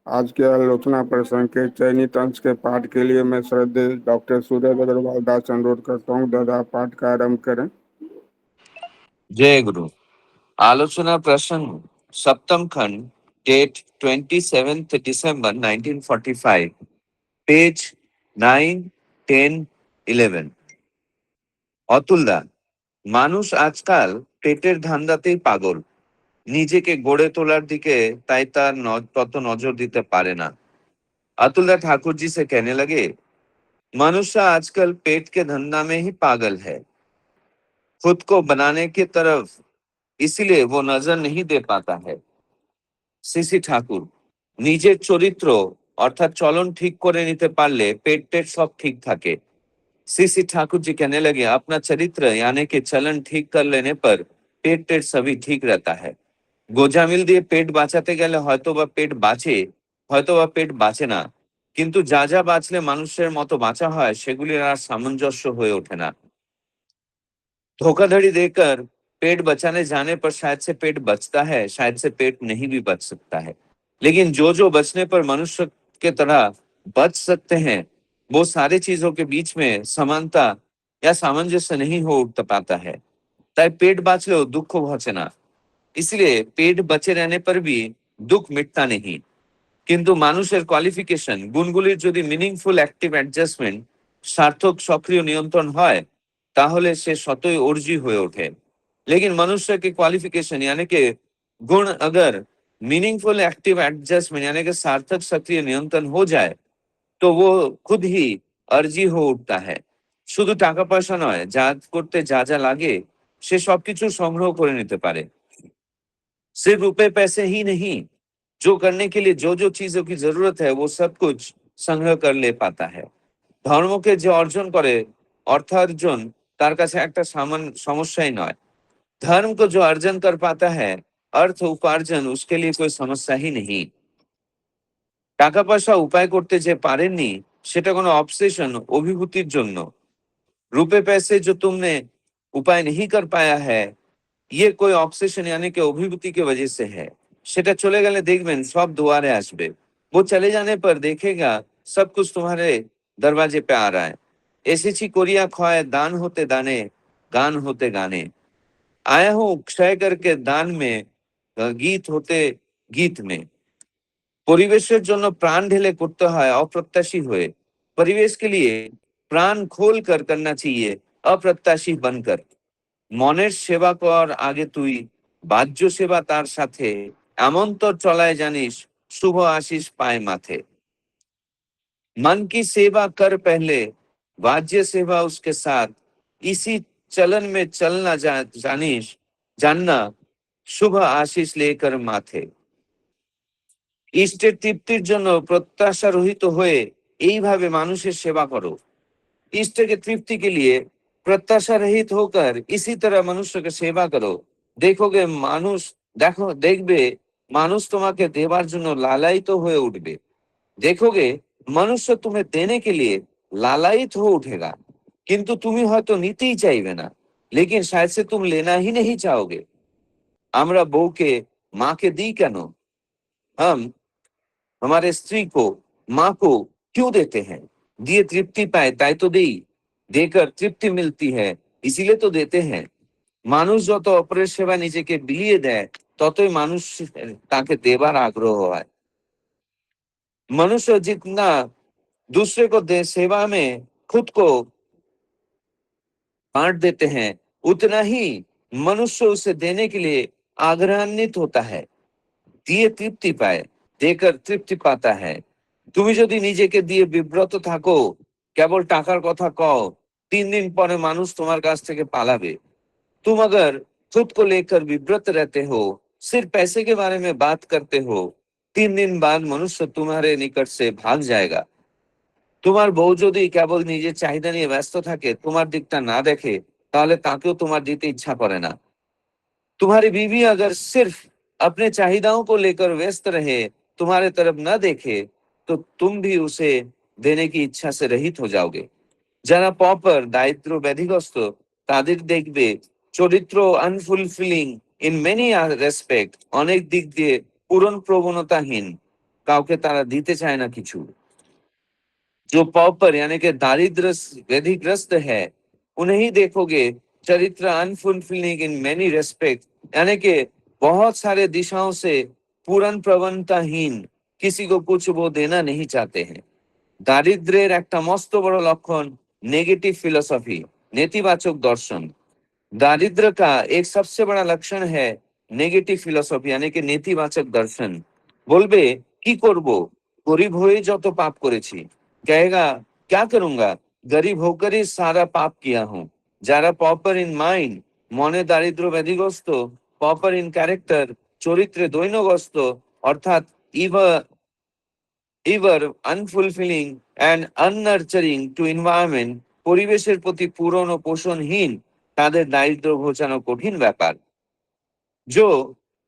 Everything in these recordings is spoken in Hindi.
आज के आलोचना प्रसंग के चयनित अंश के पाठ के लिए मैं श्रद्धेय डॉक्टर सूरज अग्रवाल दास अनुरोध करता हूँ। दादा पाठ का आरंभ करें। जय गुरु। आलोचना प्रसंग सप्तम खंड, डेट 27 दिसंबर 1945, पेज 9, 10, 11। অতুলদা, মানুষ আজকাল পেটের ধান্দাতেই পাগল, নিজেকে গড়ে তোলার দিকে তাই তার তত নজর দিতে পারে না। अतुल्दा ठाकुर जी से कहने लगे, मनुष्य आजकल पेट के धंधा में ही पागल है, खुद को बनाने की तरफ इसलिए वो नजर नहीं दे पाता है। সিসি ঠাকুর, নিজের চরিত্র অর্থাৎ চলন ঠিক করে নিতে পারলে পেট টেট সব ঠিক থাকে। सीसी ठाकुर जी कहने लगे, अपना चरित्र यानी कि चलन ठीक कर लेने पर पेट टेट सभी ठीक रहता है। গোজামিল দিয়ে পেট বাঁচাতে গেলে হয়তো বা পেট বাঁচে, হয়তো বা পেট বাঁচে না, কিন্তু যা যা বাঁচলে মানুষের মতো বাঁচা হয় সেগুলির আর সামঞ্জস্য হয়ে ওঠে না। धोखाधड़ी देकर पेट बचाने जाने पर शायद से पेट बचता है, शायद से पेट नहीं भी बच सकता है, लेकिन जो जो बचने पर मनुष्य के तरह बच सकते हैं, वो सारी चीजों के बीच में समानता या सामंजस्य नहीं हो उठ पाता है। তাই পেট বাঁচলেও দুঃখ ঘচে না, इसलिए पेट बचे रहने पर भी दुख मिटता नहीं। কিন্তু মানুষের কোয়ালিফিকেশন গুণগুলির যদি মিনিংফুল অ্যাক্টিভ অ্যাডজাস্টমেন্ট সার্থক সক্রিয় নিয়ন্ত্রণ হয় তাহলে সে स्वतः ऊर्जी हुए उठे। लेकिन मनुष्य की क्वालिफिकेशन यानी कि गुण अगर मीनिंगफुल एक्टिव एडजस्टमेंट यानी कि सार्थक सक्रिय नियंत्रण हो जाए तो वो खुद ही अर्जी हो उठता है। শুধু টাকা পয়সা নয়, যা করতে যা যা লাগে সে সবকিছু সংগ্রহ করে নিতে পারে। सिर्फ रुपए पैसे ही नहीं, जो करने के लिए जो जो चीजों की जरूरत है वो सब कुछ संग्रह कर ले पाता है। ধর্মকে যে অর্জন করে অর্থার্জন তার কাছে একটা সমস্যাই নয়। धर्म को जो अर्जन कर पाता है अर्थ उपार्जन उसके लिए कोई समस्या ही नहीं। টাকা পয়সা উপায় করতে যে পারেননি সেটা কোনো অবসেশন অভিভূতির জন্য। रुपए पैसे जो तुमने उपाय नहीं कर पाया है ये कोई ऑब्सेशन यानी कि अभिभूति की वजह से है। সেটা চলে গেলে দেখবেন সব দুয়ারে আসবে। वो चले जाने पर देखेगा सब कुछ तुम्हारे दरवाजे पे आ रहा है। এসেছি করিয়া ক্ষয় दान होते दाने गान होते गाने। आया हूँ क्षय करके दान में गीत होते गीत में। পরিবেশের জন্য প্রাণ ঢেলে করতে হয় অপ্রত্যাশী হয়ে। परिवेश के लिए प्राण खोल कर करना चाहिए अप्रत्याशी बनकर। মনের সেবা কর আগে তুই, বাহ্য সেবা তার সাথে, এমন তোর চলায় জানিস শুভ আশিস পায় মাথে। मन की सेवा कर पहले, वाज्य सेवा उसके साथ, इसी चलन में चलना जानिस जानना शुभ आशीष लेकर माथे। ইষ্টের তৃপ্তির জন্য প্রত্যাশা রহিত হয়ে এইভাবে মানুষের সেবা করো। इष्ट के तृप्ति के लिए प्रत्याशा रहित होकर इसी तरह मनुष्य की सेवा करो। देखोगे मानुष देखो देखबे मानुष তোমাকে দেবার জন্য লালায়িত হয়ে উঠবে। देखोगे मनुष्य तुम्हें देने के लिए लालायित हो उठेगा, किंतु तुम्हें হয়তো নিতেই চাইবে না, लेकिन शायद से तुम लेना ही नहीं चाहोगे। আমরা বউকে মাকে দিই কেন? हम हमारे स्त्री को माँ को क्यों देते हैं? दिए तृप्ति पाए ताई तो देई, देकर तृप्ति मिलती है इसीलिए तो देते हैं। মানুষ যত অপরের সেবা নিজেকে বিলিয়ে দেয় ততই মানুষ তাকে দেবার আগ্রহ হয়। मनुष्य जितना दूसरे को दे सेवा में खुद को बांट देते हैं उतना ही मनुष्य उसे देने के लिए आग्रहान्वित होता है। দিয়ে তৃপ্তি পায়, দেकर তৃপ্তি পাতা है। তুমি যদি নিজেকে দিয়ে বিব্রত থাকো, কেবল টাকার কথা কও, 3 दिन পরে মানুষ তোমার কাছ থেকে পালাবে। तुम अगर खुद को लेकर विब्रत रहते हो, सिर्फ पैसे के बारे में बात करते हो, 3 दिन बाद मनुष्य तुम्हारे निकट से भाग जाएगा। তোমার বউ যদি কেবল নিজের চাহিদা নিয়ে ব্যস্ত থাকে, তোমার দিকটা না দেখে, তাহলে তাকেও তোমার দিতে ইচ্ছা করে না। तुम्हारी बीवी अगर सिर्फ अपने चाहिदाओं को लेकर व्यस्त रहे, तुम्हारे तरफ न देखे, तो तुम भी उसे देने की इच्छा से रहित हो जाओगे। যারা পপার দারিদ্র ব্যাধিগ্রস্ত তাদের দেখবে চরিত্র আনফুলফিলিং ইন মেনি রেসপেক্ট, অনেক দিক দিয়ে পূরণ প্রবণতাহীন, কাউকে তারা দিতে চায় না কিছু। जो पॉपर यानी कि दारिद्र व्याधिग्रस्त है, उन्हें ही देखोगे चरित्र अनफुलफिलिंग इन मेनी रेस्पेक्ट, यानी कि बहुत सारे दिशाओं से पूर्ण प्रवणताहीन, किसी को कुछ वो देना नहीं चाहते हैं। दारिद्र्যের একটা মস্ত বড় লক্ষণ नेगेटिव फिलोसॉफी, नेतिवाचक दर्शन। दारिद्र का एक सबसे बड़ा लक्षण है नेगेटिव फिलोसॉफी यानी कि नेतिवाचक दर्शन। बोलबे की করব, गरीब হয়ে যত পাপ করেছি। कहेगा क्या करूंगा, गरीब होकर ही सारा पाप किया हूं। যারা পপার ইন মাইন্ড, মনে দারিদ্র ব্যাধিগ্রস্ত, পপার ইন ক্যারেক্টার, চরিত্রে দৈন্যগ্রস্ত, অর্থাৎ ইভার আনফুলফিলিং অ্যান্ড আননার্চারিং টু এনवायरमेंट, পরিবেশের প্রতি পূরণ ও পোষণহীন, তাদের দারিদ্র ঘোচানো কঠিন ব্যাপার। जो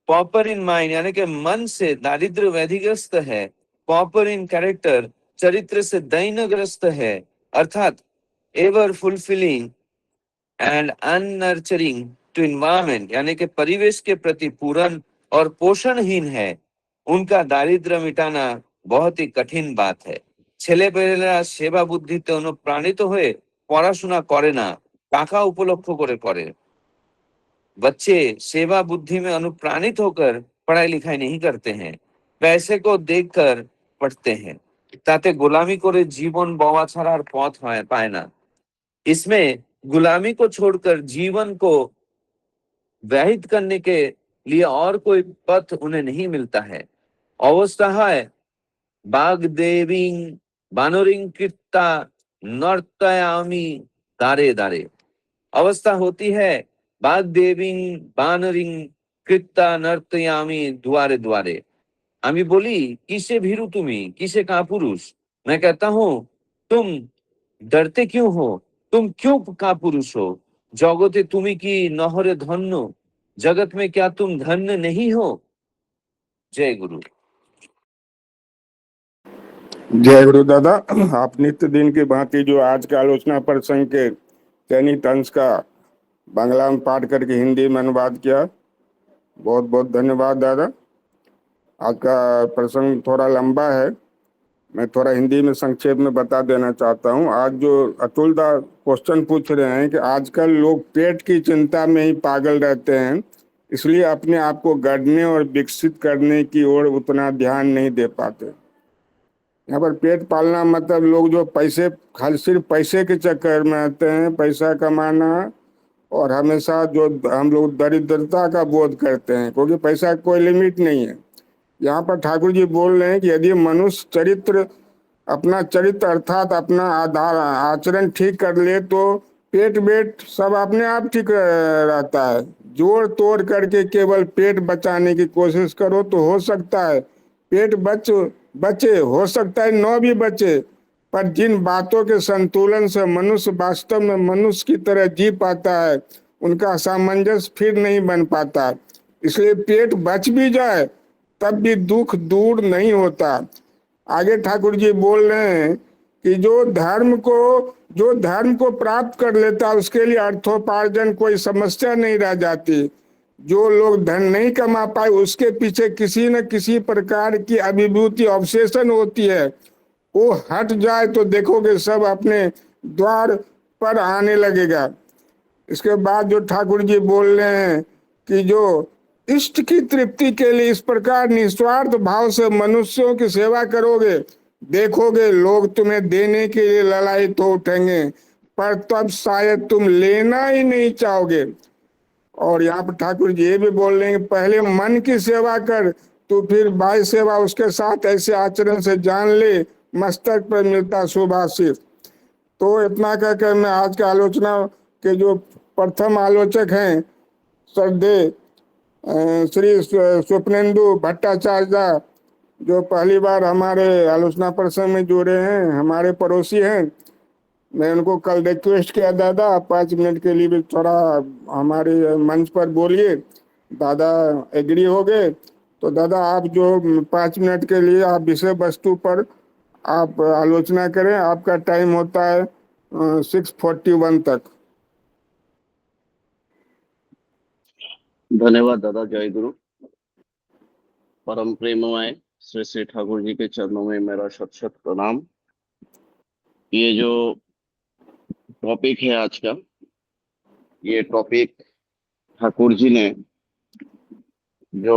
पॉपर इन माइंड यानी कि मन से दारिद्र व्याधिग्रस्त है, पॉपर इन कैरेक्टर, चरित्र से दैन्यग्रस्त है, अर्थात ever fulfilling and unnurturing to environment यानी कि परिवेश के प्रति पूर्ण और पोषणहीन है, उनका दारिद्र मिटाना बहुत ही कठिन बात है। ছেলেপেলেরা সেবা বুদ্ধিতে অনুপ্রাণিত হয়ে পড়াশোনা করে না, টাকা উপলক্ষ করে করে। बच्चे सेवा बुद्धि में अनुप्राणित होकर पढ़ाई लिखाई नहीं करते हैं, पैसे को देखकर पढ़ते हैं, তাতে গোলামি করে জীবন বওয়া ছাড়ার পথ পায় না। इसमें गुलामी को छोड़कर जीवन को व्यहित करने के लिए और कोई पथ उन्हें नहीं मिलता है। अवस्था है बागदेवीं बानरिं कृत्ता नर्तयामि दारे दारे। अवस्था होती है बागदेवीं बानरिं कृत्ता नर्तयामि द्वारे द्वारे। আমি বলি কিসে ভীরু তুমি, কিসে कापुरुष। मैं कहता हूं तुम डरते क्यों हो, तुम क्यों कापुरुष हो। जगते তুমি কি নহরে ধন্য, जगत में क्या तुम धन्य नहीं हो। जय गुरु। जय गुरु दादा। आप नित्य दिन की भांति जो आज का आलोचना प्रसंग के चयनित अंश का बांग्ला में पाठ करके हिंदी में अनुवाद किया, बहुत बहुत धन्यवाद दादा। आज का प्रसंग थोड़ा लंबा है, मैं थोड़ा हिंदी में संक्षेप में बता देना चाहता हूँ। आज जो अतुल दा क्वेश्चन पूछ रहे हैं कि आजकल लोग पेट की चिंता में ही पागल रहते हैं, इसलिए अपने आप को गढ़ने और विकसित करने की ओर उतना ध्यान नहीं दे पाते। यहाँ पर पेट पालना मतलब लोग जो पैसे, खाली सिर्फ पैसे के चक्कर में आते हैं, पैसा कमाना, और हमेशा जो हम लोग दरिद्रता का बोध करते हैं, क्योंकि पैसा कोई लिमिट नहीं है। यहाँ पर ठाकुर जी बोल रहे हैं कि यदि मनुष्य चरित्र, अपना चरित्र अर्थात अपना आधार आचरण ठीक कर ले तो पेट बेट सब अपने आप ठीक रहता है। जोड़ तोड़ करके केवल पेट बचाने की कोशिश करो तो हो सकता है पेट बचे, हो सकता है न भी बचे, पर जिन बातों के संतुलन से मनुष्य वास्तव में मनुष्य की तरह जी पाता है, उनका सामंजस्य फिर नहीं बन पाता। इसलिए पेट बच भी जाए तब भी दुख दूर नहीं होता। आगे ठाकुर जी बोल रहे हैं कि जो धर्म को प्राप्त कर लेता है उसके लिए अर्थोपार्जन कोई समस्या नहीं रह जाती। जो लोग धन नहीं कमा पाए उसके पीछे किसी न किसी प्रकार की अभिभूति, ऑब्सेशन होती है। वो हट जाए तो देखोगे सब अपने द्वार पर आने लगेगा। इसके बाद जो ठाकुर जी बोल रहे हैं कि जो इष्ट की तृप्ति के लिए इस प्रकार निस्वार्थ भाव से मनुष्यों की सेवा करोगे, देखोगे लोग तुम्हें देने के लिए ललायित हो उठेंगे, पर तब शायद तुम लेना ही नहीं चाहोगे। और यहाँ पर ठाकुर जी ये भी बोल रहे हैं पहले मन की सेवा कर, तो फिर बाह्य सेवा उसके साथ ऐसे आचरण से जान ले, मस्तक पर मिलता शुभाशीष। तो इतना कहकर मैं आज का आलोचना के जो प्रथम आलोचक हैं श्रद्धेय श्री स्वप्नेंदु भट्टाचार्य, जो पहली बार हमारे आलोचना प्रसंग में जुड़े हैं, हमारे पड़ोसी हैं, मैं उनको कल रिक्वेस्ट किया दादा आप 5 मिनट के लिए भी थोड़ा हमारे मंच पर बोलिए। दादा एग्री हो गए। तो दादा आप जो 5 मिनट के लिए आप विषय वस्तु पर आप आलोचना करें, आपका टाइम होता है 6:41 तक। धन्यवाद दादा। जय गुरु। परम प्रेममय श्री श्री ठाकुर जी के चरणों में मेरा शत शत प्रणाम। ये जो टॉपिक है आज का, ये टॉपिक ठाकुर जी ने जो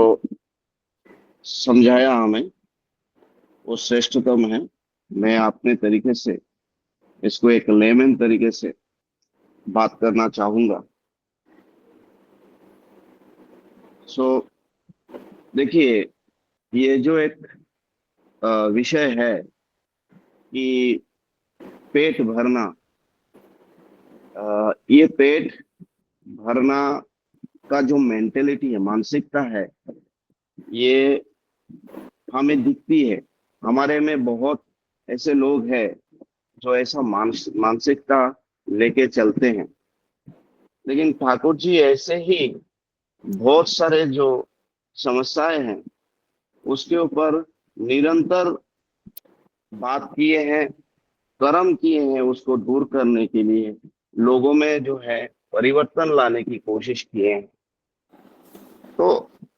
समझाया हमें वो श्रेष्ठतम है। मैं अपने तरीके से इसको एक लेमन तरीके से बात करना चाहूंगा। देखिए, ये जो एक विषय है कि पेट भरना, ये पेट भरना का जो मेंटेलिटी है, मानसिकता है, ये हमें दिखती है। हमारे में बहुत ऐसे लोग हैं जो ऐसा मानसिकता लेके चलते हैं। लेकिन ठाकुर जी ऐसे ही बहुत सारे जो समस्याएं हैं उसके ऊपर निरंतर बात किए हैं, कर्म किए हैं उसको दूर करने के लिए, लोगों में जो है परिवर्तन लाने की कोशिश किए हैं। तो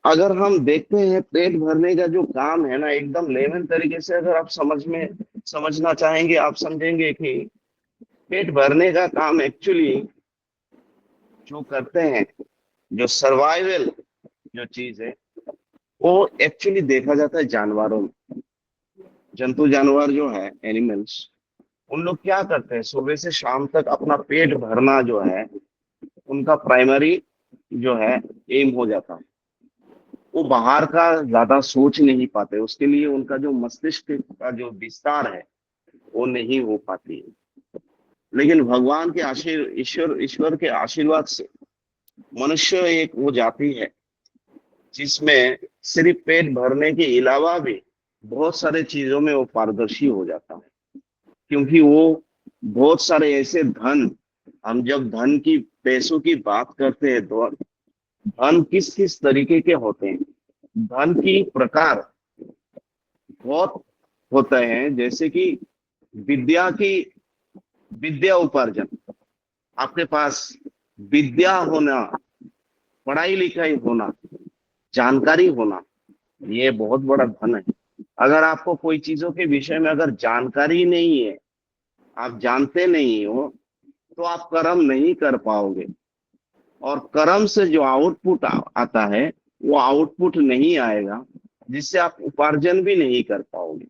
अगर हम देखते हैं पेट भरने का जो काम है ना, एकदम लेमन तरीके से अगर आप समझना चाहेंगे, आप समझेंगे कि पेट भरने का काम एक्चुअली जो करते हैं, जो सर्वाइवल जो चीज है, वो एक्चुअली देखा जाता है जानवरों में। जंतु जानवर जो है, एनिमल्स, उन लोग क्या करते हैं, सुबह से शाम तक अपना पेट भरना जो है उनका प्राइमरी जो है एम हो जाता है। वो बाहर का ज्यादा सोच नहीं पाते, उसके लिए उनका जो मस्तिष्क का जो विस्तार है वो नहीं हो पाती है। लेकिन भगवान के ईश्वर के आशीर्वाद से मनुष्य एक वो जाति है जिसमें सिर्फ पेट भरने के अलावा भी बहुत सारे चीजों में वो पारदर्शी हो जाता है। क्योंकि वो बहुत सारे ऐसे धन, हम जब धन की, पैसों की बात करते हैं तो धन किस किस तरीके के होते हैं, धन की प्रकार बहुत होते हैं। जैसे कि विद्या उपार्जन, आपके पास विद्या होना, पढ़ाई लिखाई होना, जानकारी होना, ये बहुत बड़ा धन है। अगर आपको कोई चीजों के विषय में अगर जानकारी नहीं है, आप जानते नहीं हो, तो आप कर्म नहीं कर पाओगे, और कर्म से जो आउटपुट आता है वो आउटपुट नहीं आएगा, जिससे आप उपार्जन भी नहीं कर पाओगे।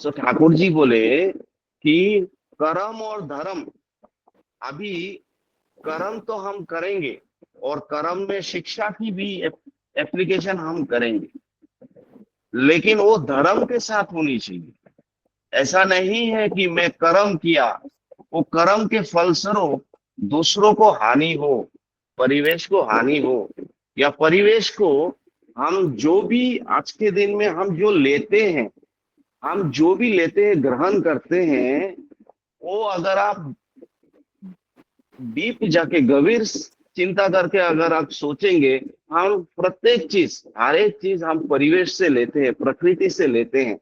सो ठाकुर जी बोले कि कर्म और धर्म, अभी कर्म तो हम करेंगे और कर्म में शिक्षा की भी एप्लीकेशन हम करेंगे, लेकिन वो धर्म के साथ होनी चाहिए। ऐसा नहीं है कि मैं कर्म किया, वो कर्म के फलस्वरूप दूसरों को हानि हो, परिवेश को हानि हो, या परिवेश को हम जो भी आज के दिन में हम जो लेते हैं, हम जो भी लेते हैं, ग्रहण करते हैं, वो अगर आप डीप जाके गंभीर चिंता करके अगर आप सोचेंगे, हम प्रत्येक चीज, हर एक चीज हम परिवेश से लेते हैं, प्रकृति से लेते हैं,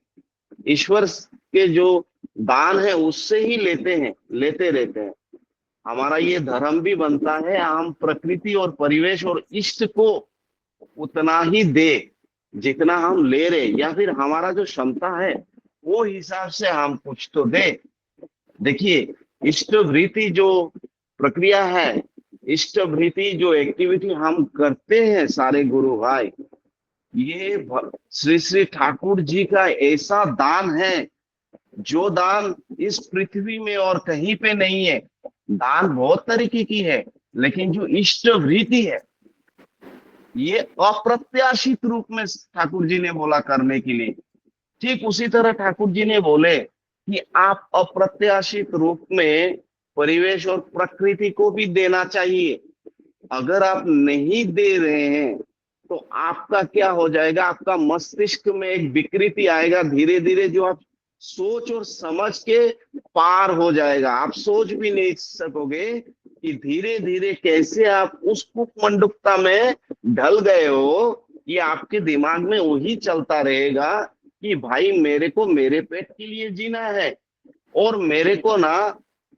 ईश्वर के जो दान है उससे ही लेते रहते हैं। हमारा ये धर्म भी बनता है, हम प्रकृति और परिवेश और इष्ट को उतना ही दे जितना हम ले रहे, या फिर हमारा जो क्षमता है वो हिसाब से हम कुछ तो दे। देखिए, इष्ट वृत्ति जो प्रक्रिया है, इष्ट वृत्ति जो एक्टिविटी हम करते हैं सारे गुरु भाई, ये श्री श्री ठाकुर जी का ऐसा दान है जो दान इस पृथ्वी में और कहीं पे नहीं है। दान बहुत तरीके की है, लेकिन जो इष्ट वृत्ति है, ये अप्रत्याशित रूप में ठाकुर जी ने बोला करने के लिए। ठीक उसी तरह ठाकुर जी ने बोले कि आप अप्रत्याशित रूप में परिवेश और प्रकृति को भी देना चाहिए। अगर आप नहीं दे रहे हैं तो आपका क्या हो जाएगा, आपका मस्तिष्क में एक विकृति आएगा, धीरे धीरे जो आप सोच और समझ के पार हो जाएगा। आप सोच भी नहीं सकोगे कि धीरे धीरे कैसे आप उस कुमंडुकता में ढल गए हो। ये आपके दिमाग में वही चलता रहेगा कि भाई मेरे को मेरे पेट के लिए जीना है, और मेरे को ना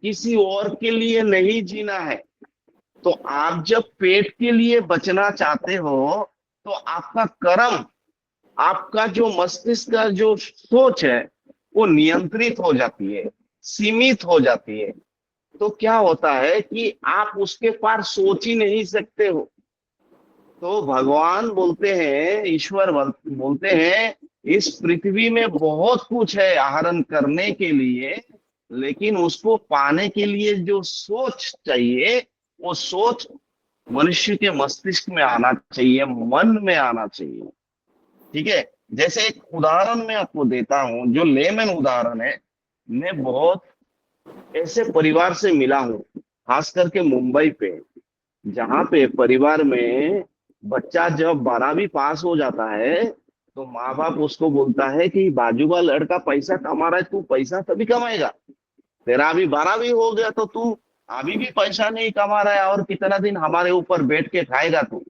किसी और के लिए नहीं जीना है। तो आप जब पेट के लिए बचना चाहते हो तो आपका कर्म आपका जो मस्तिष्क का जो सोच है वो नियंत्रित हो जाती है, सीमित हो जाती है। तो क्या होता है कि आप उसके पार सोच ही नहीं सकते हो। तो भगवान बोलते हैं, ईश्वर बोलते हैं, इस पृथ्वी में बहुत कुछ है आहरण करने के लिए, लेकिन उसको पाने के लिए जो सोच चाहिए, वो सोच मनुष्य के मस्तिष्क में आना चाहिए, मन में आना चाहिए। ठीक है। जैसे एक उदाहरण मैं आपको देता हूं, जो लेमन उदाहरण है। मैं बहुत ऐसे परिवार से मिला हूं, खास करके मुंबई पे, जहां पे परिवार में बच्चा जब 12वीं पास हो जाता है तो माँ बाप उसको बोलता है कि बाजू का लड़का पैसा कमा रहा है, तू पैसा तभी कमाएगा। तेरा अभी 12वीं हो गया तो तू अभी भी पैसा नहीं कमा रहा है, और कितना दिन हमारे ऊपर बैठ के खाएगा तू।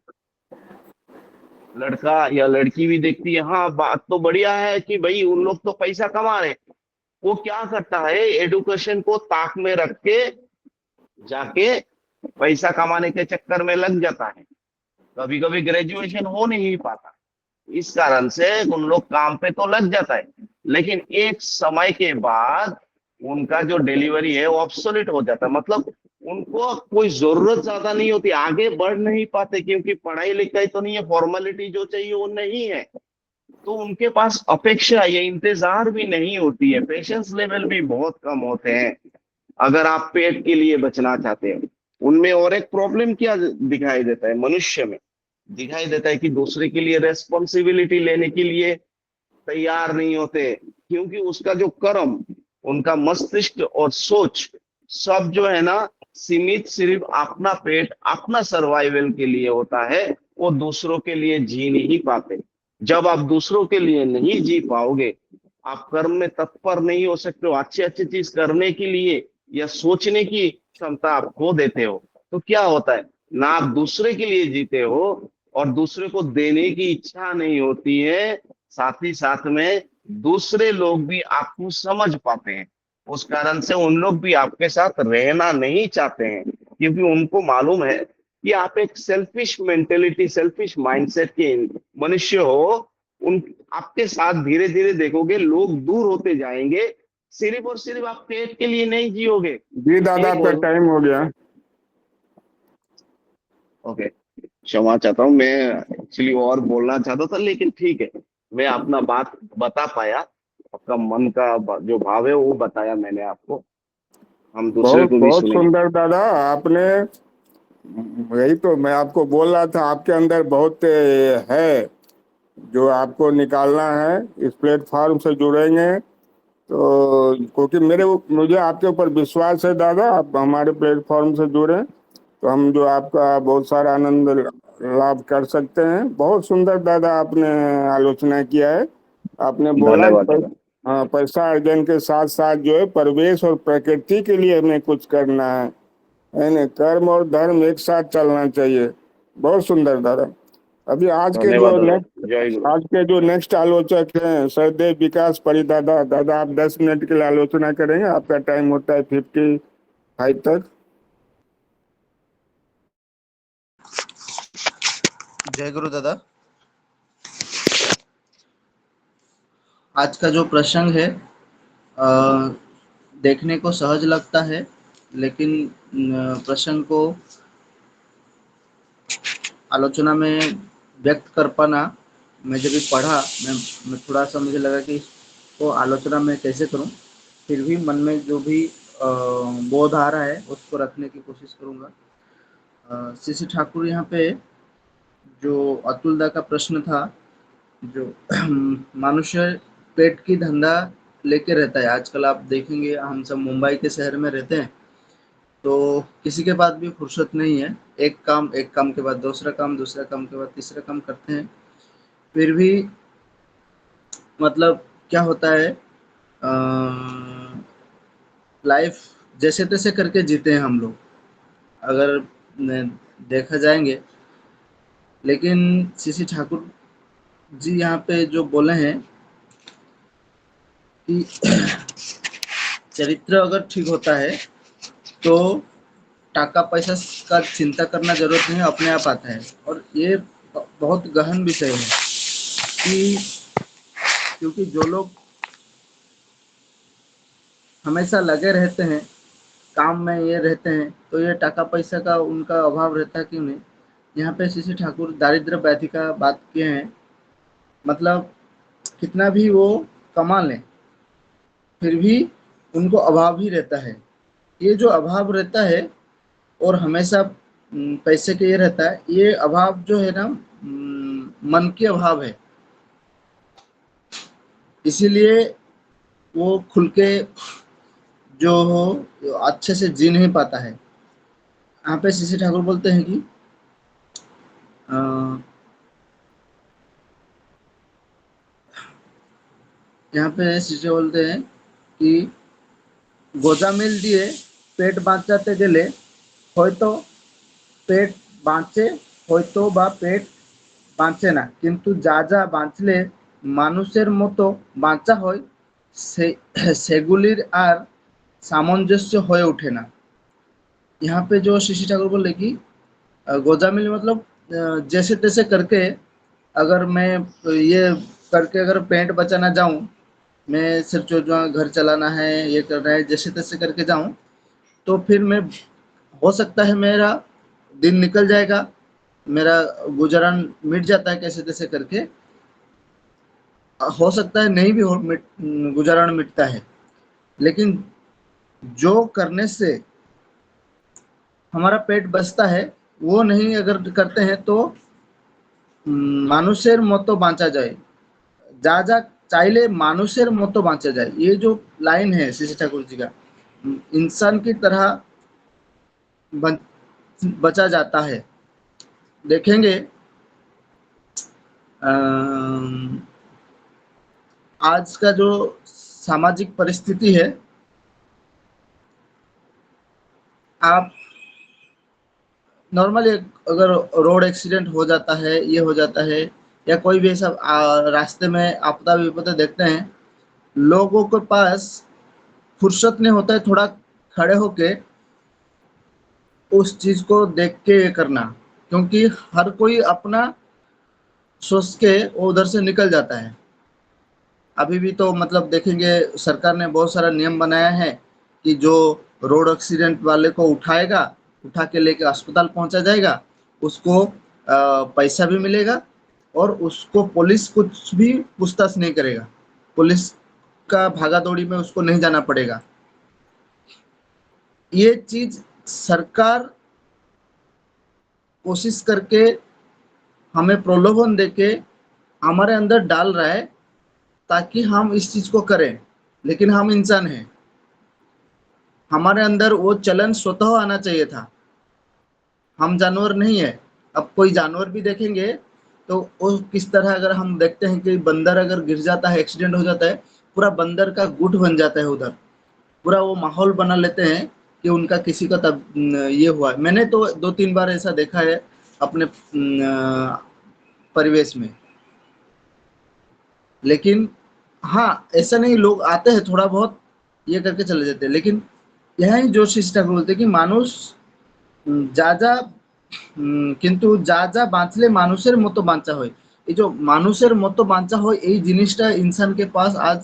लड़का या लड़की भी देखती है, हाँ बात तो बढ़िया है कि भाई उन लोग तो पैसा कमा रहे। वो क्या करता है, एडुकेशन को ताक में रख के जाके पैसा कमाने के चक्कर में लग जाता है। कभी कभी ग्रेजुएशन हो नहीं पाता, इस कारण से उन लोग काम पे तो लग जाता है, लेकिन एक समय के बाद उनका जो डिलीवरी है वो ऑब्सोलीट हो जाता है। मतलब उनको कोई जरूरत ज्यादा नहीं होती, आगे बढ़ नहीं पाते, क्योंकि पढ़ाई लिखाई तो नहीं है, फॉर्मेलिटी जो चाहिए वो नहीं है। तो उनके पास अपेक्षा या इंतजार भी नहीं होती है, पेशेंस लेवल भी बहुत कम होते हैं। अगर आप पेट के लिए बचना चाहते हैं, उनमें और एक प्रॉब्लम क्या दिखाई देता है, मनुष्य में दिखाई देता है कि दूसरे के लिए रेस्पॉन्सिबिलिटी लेने के लिए तैयार नहीं होते, क्योंकि उसका जो कर्म, उनका मस्तिष्क और सोच सब जो है ना, सीमित सिर्फ अपना पेट, अपना सर्वाइवल के लिए होता है। वो दूसरों के लिए जी नहीं पाते। जब आप दूसरों के लिए नहीं जी पाओगे, आप कर्म में तत्पर नहीं हो सकते हो, अच्छी अच्छी चीज करने के लिए या सोचने की क्षमता आप खो देते हो। तो क्या होता है, ना आप दूसरे के लिए जीते हो और दूसरे को देने की इच्छा नहीं होती है। साथ ही साथ में दूसरे लोग भी आपको समझ पाते हैं, उस कारण से उन लोग भी आपके साथ रहना नहीं चाहते हैं, क्योंकि उनको मालूम है कि आप एक सेल्फिश मेंटेलिटी, सेल्फिश माइंडसेट के मनुष्य हो। उन आपके साथ धीरे धीरे देखोगे लोग दूर होते जाएंगे, सिर्फ और सिर्फ आप पेट के लिए नहीं जियोगे। जी दादा, एक आपका टाइम हो गया। ओके, क्षमा चाहता हूँ, मैं एक्चुअली और बोलना चाहता था, लेकिन ठीक है, मैं अपना बात बता पाया। आपका मन का जो भाव है वो बताया मैंने आपको, हम दूसरे बहुत को भी बहुत सुनेंगे। सुंदर दादा आपने। वही तो मैं आपको बोल रहा था, आपके अंदर बहुत है जो आपको निकालना है। इस प्लेटफॉर्म से जुड़ेंगे तो, क्योंकि मुझे आपके ऊपर विश्वास है दादा, आप हमारे प्लेटफॉर्म से जुड़े तो हम जो आपका बहुत सारा आनंद लाभ कर सकते हैं। बहुत सुंदर दादा आपने आलोचना किया है। आपने बोला कि धन्यवाद दादा। हाँ, पैसा अर्जन के साथ साथ जो है परिवेश और प्रकृति के लिए हमें कुछ करना है ना। कर्म और धर्म एक साथ चलना चाहिए। बहुत सुंदर दादा। अभी धन्यवाद दादा। जय गुरु। आज के जो नेक्स्ट आलोचक हैं सहदेव विकास परिदादा दादा, आप 10 मिनट के लिए आलोचना करेंगे। आपका टाइम होता है 55 तक। जय गुरु दादा। आज का जो प्रसंग है देखने को सहज लगता है, लेकिन प्रसंग को आलोचना में व्यक्त कर पाना, मैं जब भी पढ़ा मैं थोड़ा सा मुझे लगा कि इसको आलोचना में कैसे करूं। फिर भी मन में जो भी बोध आ रहा है उसको रखने की कोशिश करूंगा। सीसी ठाकुर यहाँ पे जो अतुल दा का प्रश्न था, जो मनुष्य पेट की धंधा लेके रहता है। आजकल आप देखेंगे, हम सब मुंबई के शहर में रहते हैं, तो किसी के पास भी फुर्सत नहीं है। एक काम के बाद दूसरा काम, दूसरा काम के बाद तीसरा काम करते हैं। फिर भी मतलब क्या होता है, लाइफ जैसे तैसे करके जीते हैं हम लोग, अगर देखा जाएंगे। लेकिन सीसी ठाकुर जी यहाँ पे जो बोले हैं कि चरित्र अगर ठीक होता है तो टाका पैसा का चिंता करना जरूरत नहीं, अपने आप आता है। और ये बहुत गहन विषय है कि क्योंकि जो लोग हमेशा लगे रहते हैं काम में, ये रहते हैं, तो ये टाका पैसा का उनका अभाव रहता है क्यों नहीं। यहाँ पे श्री ठाकुर दारिद्र्य व्याधि का बात किए हैं, मतलब कितना भी वो कमा लें फिर भी उनको अभाव ही रहता है। ये जो अभाव रहता है और हमेशा पैसे के ये रहता है, ये अभाव जो है ना मन के अभाव है, इसीलिए वो खुल के जो हो अच्छे से जी नहीं पाता है। यहाँ पे श्री ठाकुर बोलते हैं कि यहाँ पे श्री बोलते हैं कि গোজামিল দিয়ে পেট বাঁচাতে গেলে হয়তো পেট বাঁচে, হয়তো বা পেট বাঁচে না, কিন্তু যা যা বাঁচলে মানুষের মতো বাঁচা হয় সেগুলির আর सामंजस्य হয়ে ওঠে না। यहाँ पे जो श्री ठाकुर बोले कि गोजामिल मतलब जैसे तैसे करके अगर मैं ये करके अगर पेट बचाना जाऊं, मैं सिर्फ जो घर चलाना है, ये करना है, जैसे तैसे करके जाऊं, तो फिर मैं हो सकता है मेरा दिन निकल जाएगा, मेरा गुजारन मिट जाता है कैसे तैसे करके, हो सकता है नहीं भी हो गुजारन मिटता है, लेकिन जो करने से हमारा पेट बचता है वो नहीं अगर करते हैं तो মানুষের মতো বাঁচা যায়, যা যা चाहले मानुषेर मतो बाँचा जाए। ये जो लाइन है श्री ठाकुर जी का, इंसान की तरह बचा जाता है। देखेंगे आज का जो सामाजिक परिस्थिति है, आप नॉर्मली अगर रोड एक्सीडेंट हो जाता है, ये हो जाता है, या कोई भी ऐसा रास्ते में आपदा विपदा देखते हैं, लोगों के पास फुर्सत नहीं होता है थोड़ा खड़े होके उस चीज को देख के करना, क्योंकि हर कोई अपना सोच के वो उधर से निकल जाता है। अभी भी तो मतलब देखेंगे सरकार ने बहुत सारा नियम बनाया है कि जो रोड एक्सीडेंट वाले को उठाएगा, उठा के लेके अस्पताल पहुंचा जाएगा, उसको पैसा भी मिलेगा और उसको पुलिस कुछ भी पूछताछ नहीं करेगा, पुलिस का भागा दौड़ी में उसको नहीं जाना पड़ेगा। ये चीज सरकार कोशिश करके हमें प्रलोभन देके हमारे अंदर डाल रहा है ताकि हम इस चीज को करें, लेकिन हम इंसान हैं, हमारे अंदर वो चलन स्वतः आना चाहिए था। हम जानवर नहीं है। अब कोई जानवर भी देखेंगे तो वो किस तरह, अगर हम देखते हैं कि बंदर अगर गिर जाता है, एक्सीडेंट हो जाता है, पूरा बंदर का गुट बन जाता है उधर, पूरा वो माहौल बना लेते हैं कि उनका किसी का तब ये हुआ। मैंने तो 2-3 बार ऐसा देखा है अपने परिवेश में। लेकिन हाँ, ऐसा नहीं, लोग आते हैं थोड़ा बहुत ये करके चले जाते हैं, लेकिन यही जो शिष्टा बोलते कि मानुष যা যা কিন্তু যা যা বাঁচলে মানুষের মতো বাঁচা হয়, এই जो মানুষের মতো বাঁচা হয় এই জিনিসটা इंसान के पास आज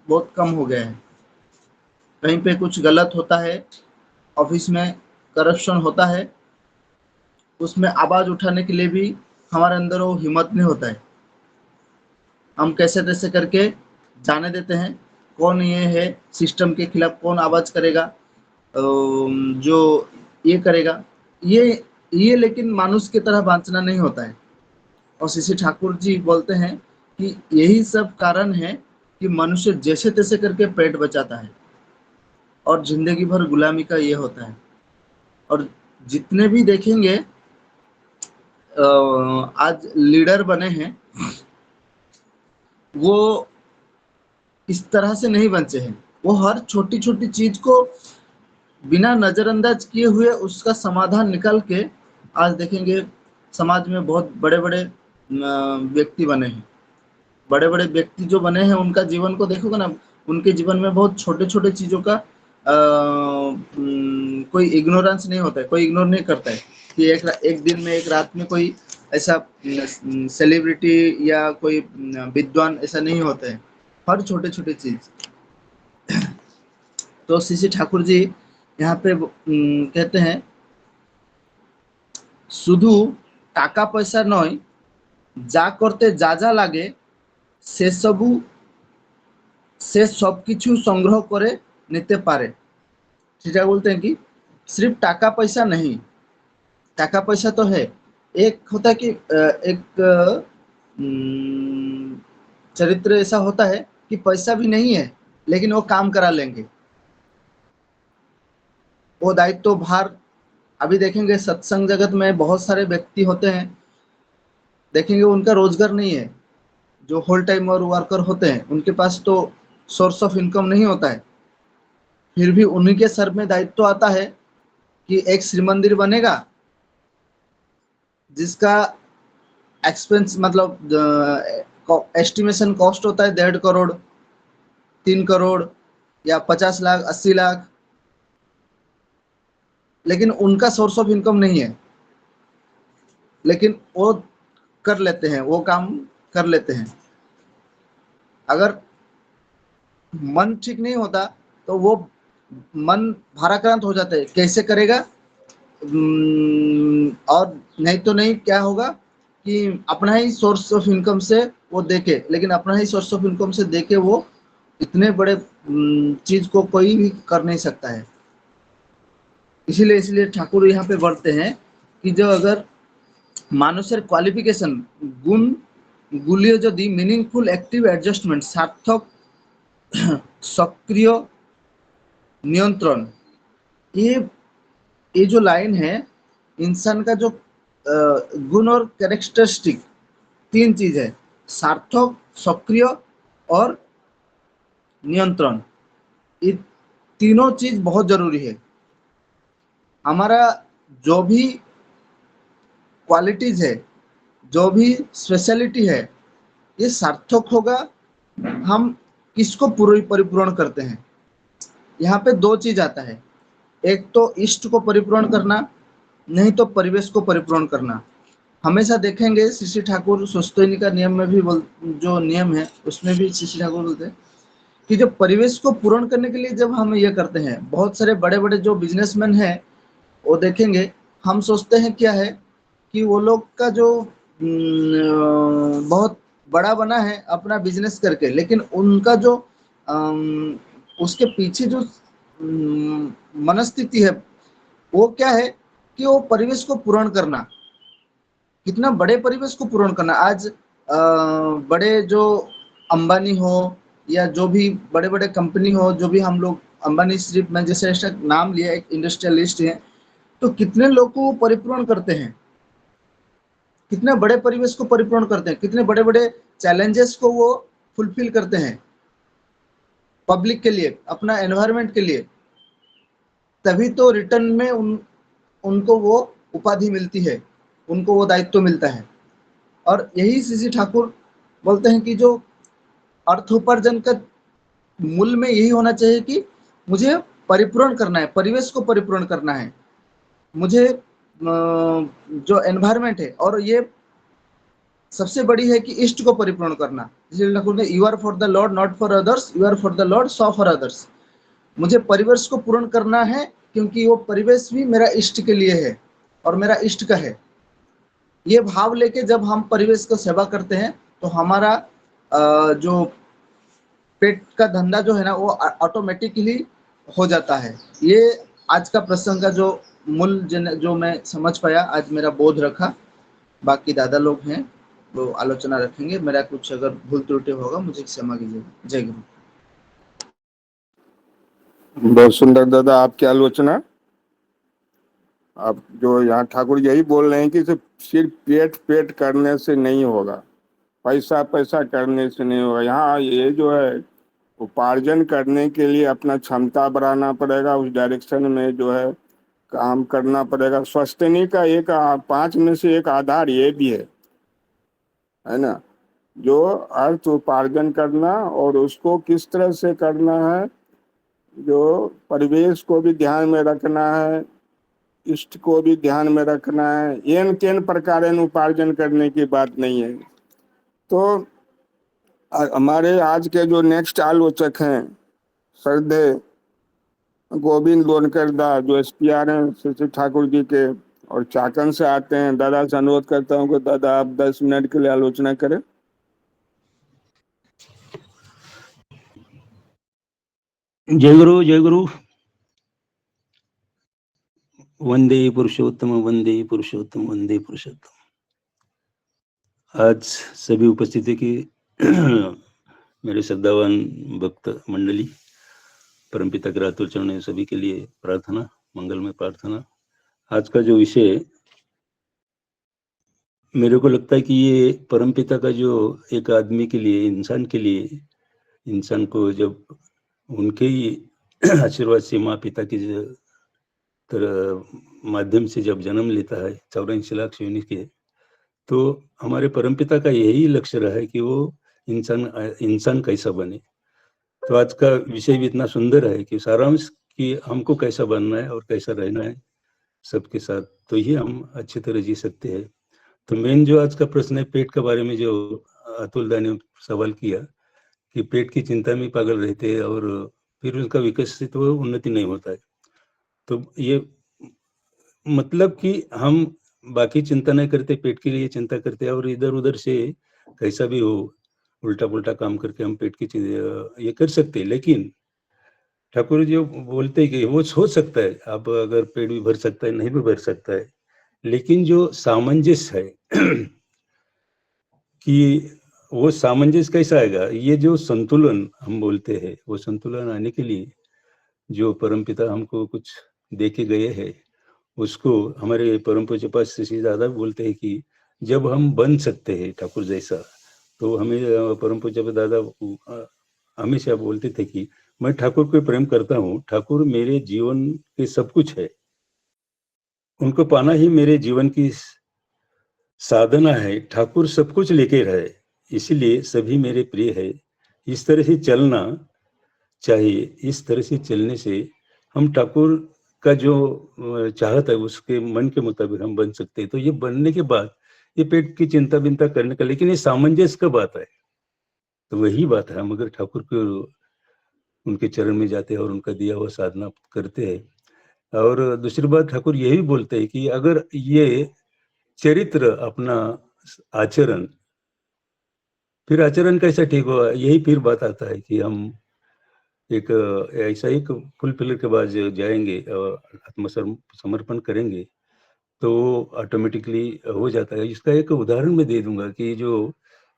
बहुत कम हो गया है। कहीं पे कुछ गलत होता है, ऑफिस में करप्शन होता है, उसमें आवाज उठाने के लिए भी हमारे अंदर वो हिम्मत नहीं होता है। हम कैसे तैसे करके जाने देते हैं, कौन ये है सिस्टम के खिलाफ कौन आवाज करेगा, जो ये करेगा, ये लेकिन मानुष की तरह बांचना नहीं होता है। और श्री ठाकुर जी बोलते हैं कि यही सब कारण है कि मनुष्य जैसे तैसे करके पेट बचाता है और जिंदगी भर गुलामी का ये होता है। और जितने भी देखेंगे आज लीडर बने हैं, वो इस तरह से नहीं बचे हैं। वो हर छोटी छोटी चीज को बिना नजरअंदाज किए हुए उसका समाधान निकाल के आज देखेंगे समाज में बहुत बड़े बड़े व्यक्ति बने हैं। बड़े बड़े व्यक्ति जो बने हैं उनका जीवन को देखोगे ना, उनके जीवन में बहुत छोटे छोटे चीजों का कोई इग्नोरेंस नहीं होता है, कोई इग्नोर नहीं करता है कि एक दिन में, एक रात में कोई ऐसा सेलिब्रिटी या कोई विद्वान ऐसा नहीं होता है हर छोटे छोटे चीज। तो श्री ठाकुर जी यहाँ पे कहते हैं শুধু টাকা পয়সা নয়, যা করতে যা যা লাগে সেসবু সে সবকিছু সংগ্রহ করে নিতে পারে। সেটা बोलते हैं कि सिर्फ टाका पैसा नहीं, टाका पैसा तो है, एक होता है कि एक चरित्र ऐसा होता है कि पैसा भी नहीं है लेकिन वो काम करा लेंगे, वो दायित्व भार। अभी देखेंगे सत्संग जगत में बहुत सारे व्यक्ति होते हैं, देखेंगे उनका रोजगार नहीं है, जो होल टाइम और वर्कर होते हैं उनके पास तो सोर्स ऑफ इनकम नहीं होता है, फिर भी उन्हीं के सर में दायित्व आता है कि एक श्री मंदिर बनेगा जिसका एक्सपेंस मतलब एस्टिमेशन कॉस्ट होता है 1.5 करोड़, 3 करोड़ या 50 लाख, 80 लाख, लेकिन उनका सोर्स ऑफ इनकम नहीं है, लेकिन वो कर लेते हैं, वो काम कर लेते हैं। अगर मन ठीक नहीं होता तो वो मन भाराक्रांत हो जाता है, कैसे करेगा। और नहीं तो नहीं क्या होगा कि अपना ही सोर्स ऑफ इनकम से वो देखे, लेकिन अपना ही सोर्स ऑफ इनकम से देखे वो इतने बड़े चीज को कोई भी कर नहीं सकता है। इसलिए ठाकुर यहाँ पे बढ़ते हैं कि जो अगर মানুষের কোয়ালিফিকেশন গুণগুলিও যদি মিনিংফুল অ্যাক্টিভ অ্যাডজাস্টমেন্ট সার্থক सक्रिय नियंत्रण, ये जो लाइन है इंसान का जो गुण और कैरेक्टरिस्टिक 3 चीज है, सार्थक, सक्रिय और नियंत्रण, ये तीनों चीज बहुत जरूरी है। हमारा जो भी क्वालिटीज है, जो भी स्पेशलिटी है, ये सार्थक होगा हम किसको परिपूर्ण करते हैं। यहाँ पे 2 चीज आता है, एक तो इष्ट को परिपूर्ण करना, नहीं तो परिवेश को परिपूर्ण करना। हमेशा देखेंगे श्री ठाकुर स्वस्तिनी का नियम में भी जो नियम है उसमें भी श्री ठाकुर बोलते हैं कि जो परिवेश को पूर्ण करने के लिए जब हम ये करते हैं, बहुत सारे बड़े बड़े जो बिजनेसमैन हैं वो देखेंगे, हम सोचते हैं क्या है कि वो लोग का जो बहुत बड़ा बना है अपना बिजनेस करके, लेकिन उनका जो उसके पीछे जो मनस्थिति है वो क्या है कि वो परिवेश को पूर्ण करना, कितना बड़े परिवेश को पूर्ण करना। आज बड़े जो अंबानी हो या जो भी बड़े बड़े कंपनी हो, जो भी हम लोग अंबानी, सिर्फ मैं जैसे ऐसा नाम लिया, एक इंडस्ट्रियलिस्ट है, तो कितने लोग को परिपूर्ण करते हैं, कितने बड़े परिवेश को परिपूर्ण करते हैं, कितने बड़े बड़े चैलेंजेस को वो फुलफिल करते हैं पब्लिक के लिए, अपना एनवायरनमेंट के लिए, तभी तो रिटर्न में उनको वो उपाधि मिलती है, उनको वो दायित्व मिलता है। और यही श्री ठाकुर बोलते हैं कि जो अर्थोपार्जन का मूल में यही होना चाहिए कि मुझे परिपूर्ण करना है, परिवेश को परिपूर्ण करना है, मुझे जो एनवायरनमेंट है, और ये सबसे बड़ी है कि इष्ट को परिपूर्ण करना। श्री ठाकुर ने you are for the lord not for others, you are for the lord so for others. मुझे परिवेश को पूर्ण करना है क्योंकि वो परिवेश भी मेरा इष्ट के लिए है और मेरा इष्ट का है। ये भाव लेके जब हम परिवेश को सेवा करते हैं तो हमारा जो पेट का धंधा जो है ना वो ऑटोमेटिकली हो जाता है। ये आज का प्रसंग का जो मूल जो मैं समझ पाया, आज मेरा बोध रखा, बाकी दादा लोग हैं वो आलोचना रखेंगे, मेरा कुछ अगर भूल त्रुटि होगा मुझे क्षमा कीजिएगा। जय गुरु। बहुत सुंदर दादा आपकी आलोचना। आप जो यहाँ ठाकुर यही बोल रहे हैं कि सिर्फ पेट पेट करने से नहीं होगा, पैसा पैसा करने से नहीं होगा। यहाँ ये जो है उपार्जन करने के लिए अपना क्षमता बढ़ाना पड़ेगा, उस डायरेक्शन में जो है काम करना पड़ेगा। स्वस्तिनी का एक 5 में से एक आधार ये भी है ना, जो अर्थ उपार्जन करना और उसको किस तरह से करना है, जो परिवेश को भी ध्यान में रखना है, इष्ट को भी ध्यान में रखना है। एन केन प्रकार उपार्जन करने की बात नहीं है। तो हमारे आज के जो नेक्स्ट आलोचक हैं श्रद्धेय गोविंद लोनकर दा, जो एसपीआर हैं शशि ठाकुर जी के, और चाकन से आते हैं। दादा से अनुरोध करता हूँ कि दादा आप 10 मिनट के लिए आलोचना करें। जय गुरु, जय गुरु। वंदे पुरुषोत्तम, वंदे पुरुषोत्तम, वंदे पुरुषोत्तम। आज सभी उपस्थिति की मेरे श्रद्धावान भक्त मंडली, परमपिता के रातुल चरण सभी के लिए प्रार्थना, मंगलमय प्रार्थना। आज का जो विषय, मेरे को लगता है कि ये परमपिता का जो एक आदमी के लिए, इंसान के लिए, इंसान को जब उनके ही आशीर्वाद से माँ पिता की माध्यम से जब जन्म लेता है 84 लाख योनि के, तो हमारे परमपिता का यही लक्ष्य रहा है कि वो इंसान कैसा बने। तो आज का विषय भी इतना सुंदर है कि सारांश कि हमको कैसा बनना है और कैसा रहना है सबके साथ, तो ही हम अच्छी तरह जी सकते हैं। तो मेन जो आज का प्रश्न है पेट के बारे में, जो अतुल दा ने सवाल किया कि पेट की चिंता में पागल रहते हैं और फिर उनका विकसित वो उन्नति नहीं होता है। तो ये मतलब कि हम बाकी चिंता नहीं करते, पेट के लिए चिंता करते हैं और इधर उधर से कैसा भी हो उल्टा पुल्टा काम करके हम पेट की ये कर सकते हैं। लेकिन ठाकुर जी बोलते हैं कि वो हो सकता है, अब अगर पेट भी भर सकता है, नहीं भी भर सकता है, लेकिन जो सामंजस्य है कि वो सामंजस्य कैसा आएगा, ये जो संतुलन हम बोलते हैं, वो संतुलन आने के लिए जो परमपिता हमको कुछ दे के गए हैं, उसको हमारे परम पूज्य पास श्री दादा बोलते हैं कि जब हम बन सकते हैं ठाकुर जैसा, तो हमें परम पूज्य दादा हमेशा बोलते थे कि मैं ठाकुर को प्रेम करता हूँ, ठाकुर मेरे जीवन के सब कुछ है, उनको पाना ही मेरे जीवन की साधना है, ठाकुर सब कुछ लेके रहे, इसीलिए सभी मेरे प्रिय है। इस तरह से चलना चाहिए, इस तरह से चलने से हम ठाकुर का जो चाहत है उसके मन के मुताबिक हम बन सकते हैं। तो ये बनने के बाद ये पेट की चिंता बिंता करने का, लेकिन ये सामंजस्य का बात है। तो वही बात है, हम अगर ठाकुर को उनके चरण में जाते हैं और उनका दिया हुआ साधना करते हैं। और दूसरी बात ठाकुर यही बोलते हैं कि अगर ये चरित्र अपना आचरण, फिर आचरण कैसा ठीक हुआ, यही फिर बात आता है कि हम एक ऐसा एक फुल फिलर के बाद जाएंगे, आत्मसमर्पण करेंगे, तो ऑटोमेटिकली हो जाता है। इसका एक उदाहरण मैं दे दूंगा कि जो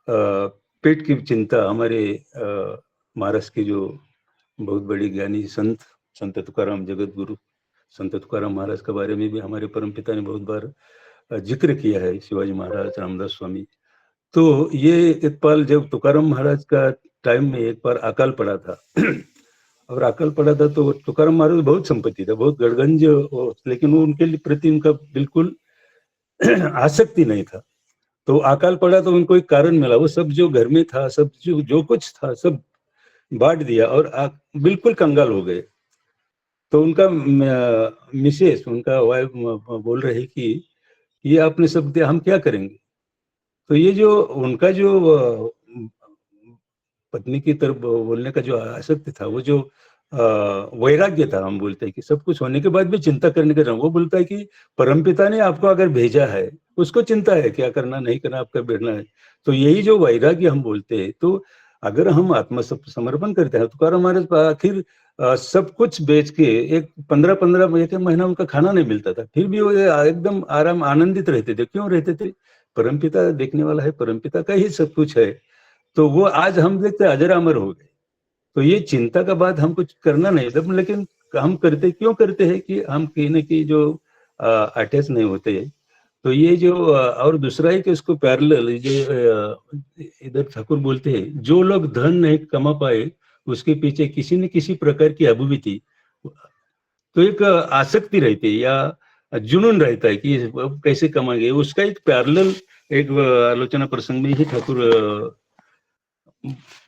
पेट की चिंता हमारे महाराष्ट्र के जो बहुत बड़ी ज्ञानी संत तुकाराम, जगत गुरु संत तुकाराम महाराज के बारे में भी हमारे परमपिता ने बहुत बार जिक्र किया है, शिवाजी महाराज, रामदास स्वामी। तो ये एक पल जब तुकाराम महाराज का टाइम में एक बार अकाल पड़ा था और अकाल पड़ा था, तो तुकाराम महाराज बहुत संपत्ति था, बहुत गड़गंज, लेकिन वो उनके प्रति उनका बिल्कुल आसक्ति नहीं था। तो अकाल पड़ा तो उनको एक कारण मिला, वो सब जो घर में था, सब जो कुछ था सब बांट दिया और बिल्कुल कंगाल हो गए। तो उनका मिसेस, उनका वाइफ बोल रहे कि ये आपने सब दिया, हम क्या करेंगे। तो ये जो उनका जो पत्नी की तरफ बोलने का जो आसक्ति था, वो जो वैराग्य था, हम बोलते हैं कि सब कुछ होने के बाद भी चिंता करने का, वो बोलता है कि परमपिता ने आपको अगर भेजा है, उसको चिंता है क्या करना नहीं करना, आपका बैठना है। तो यही जो वैराग्य हम बोलते हैं, तो अगर हम आत्मसमर्पण करते हैं, तो हमारे आखिर सब कुछ बेच के एक 15 महीना उनका खाना नहीं मिलता था, फिर भी वो एकदम आराम आनंदित रहते थे। क्यों रहते थे, परमपिता देखने वाला है, परमपिता का ही सब कुछ है। तो वो आज हम देखते अजर अमर हो गए। तो ये चिंता का बात हम कुछ करना नहीं था, लेकिन हम करते क्यों करते हैं कि हम कहीं ना कहीं जो अटैच नहीं होते। तो ये जो और दूसरा है कि इसको पैरेलल जो इधर ठाकुर बोलते हैं, जो लोग धन नहीं कमा पाए उसके पीछे किसी न किसी प्रकार की अभिवृत्ति, तो एक आसक्ति रहती है या जुनून रहता है कि कैसे कमाएंगे, उसका एक पैरेलल एक आलोचना प्रसंग में ही ठाकुर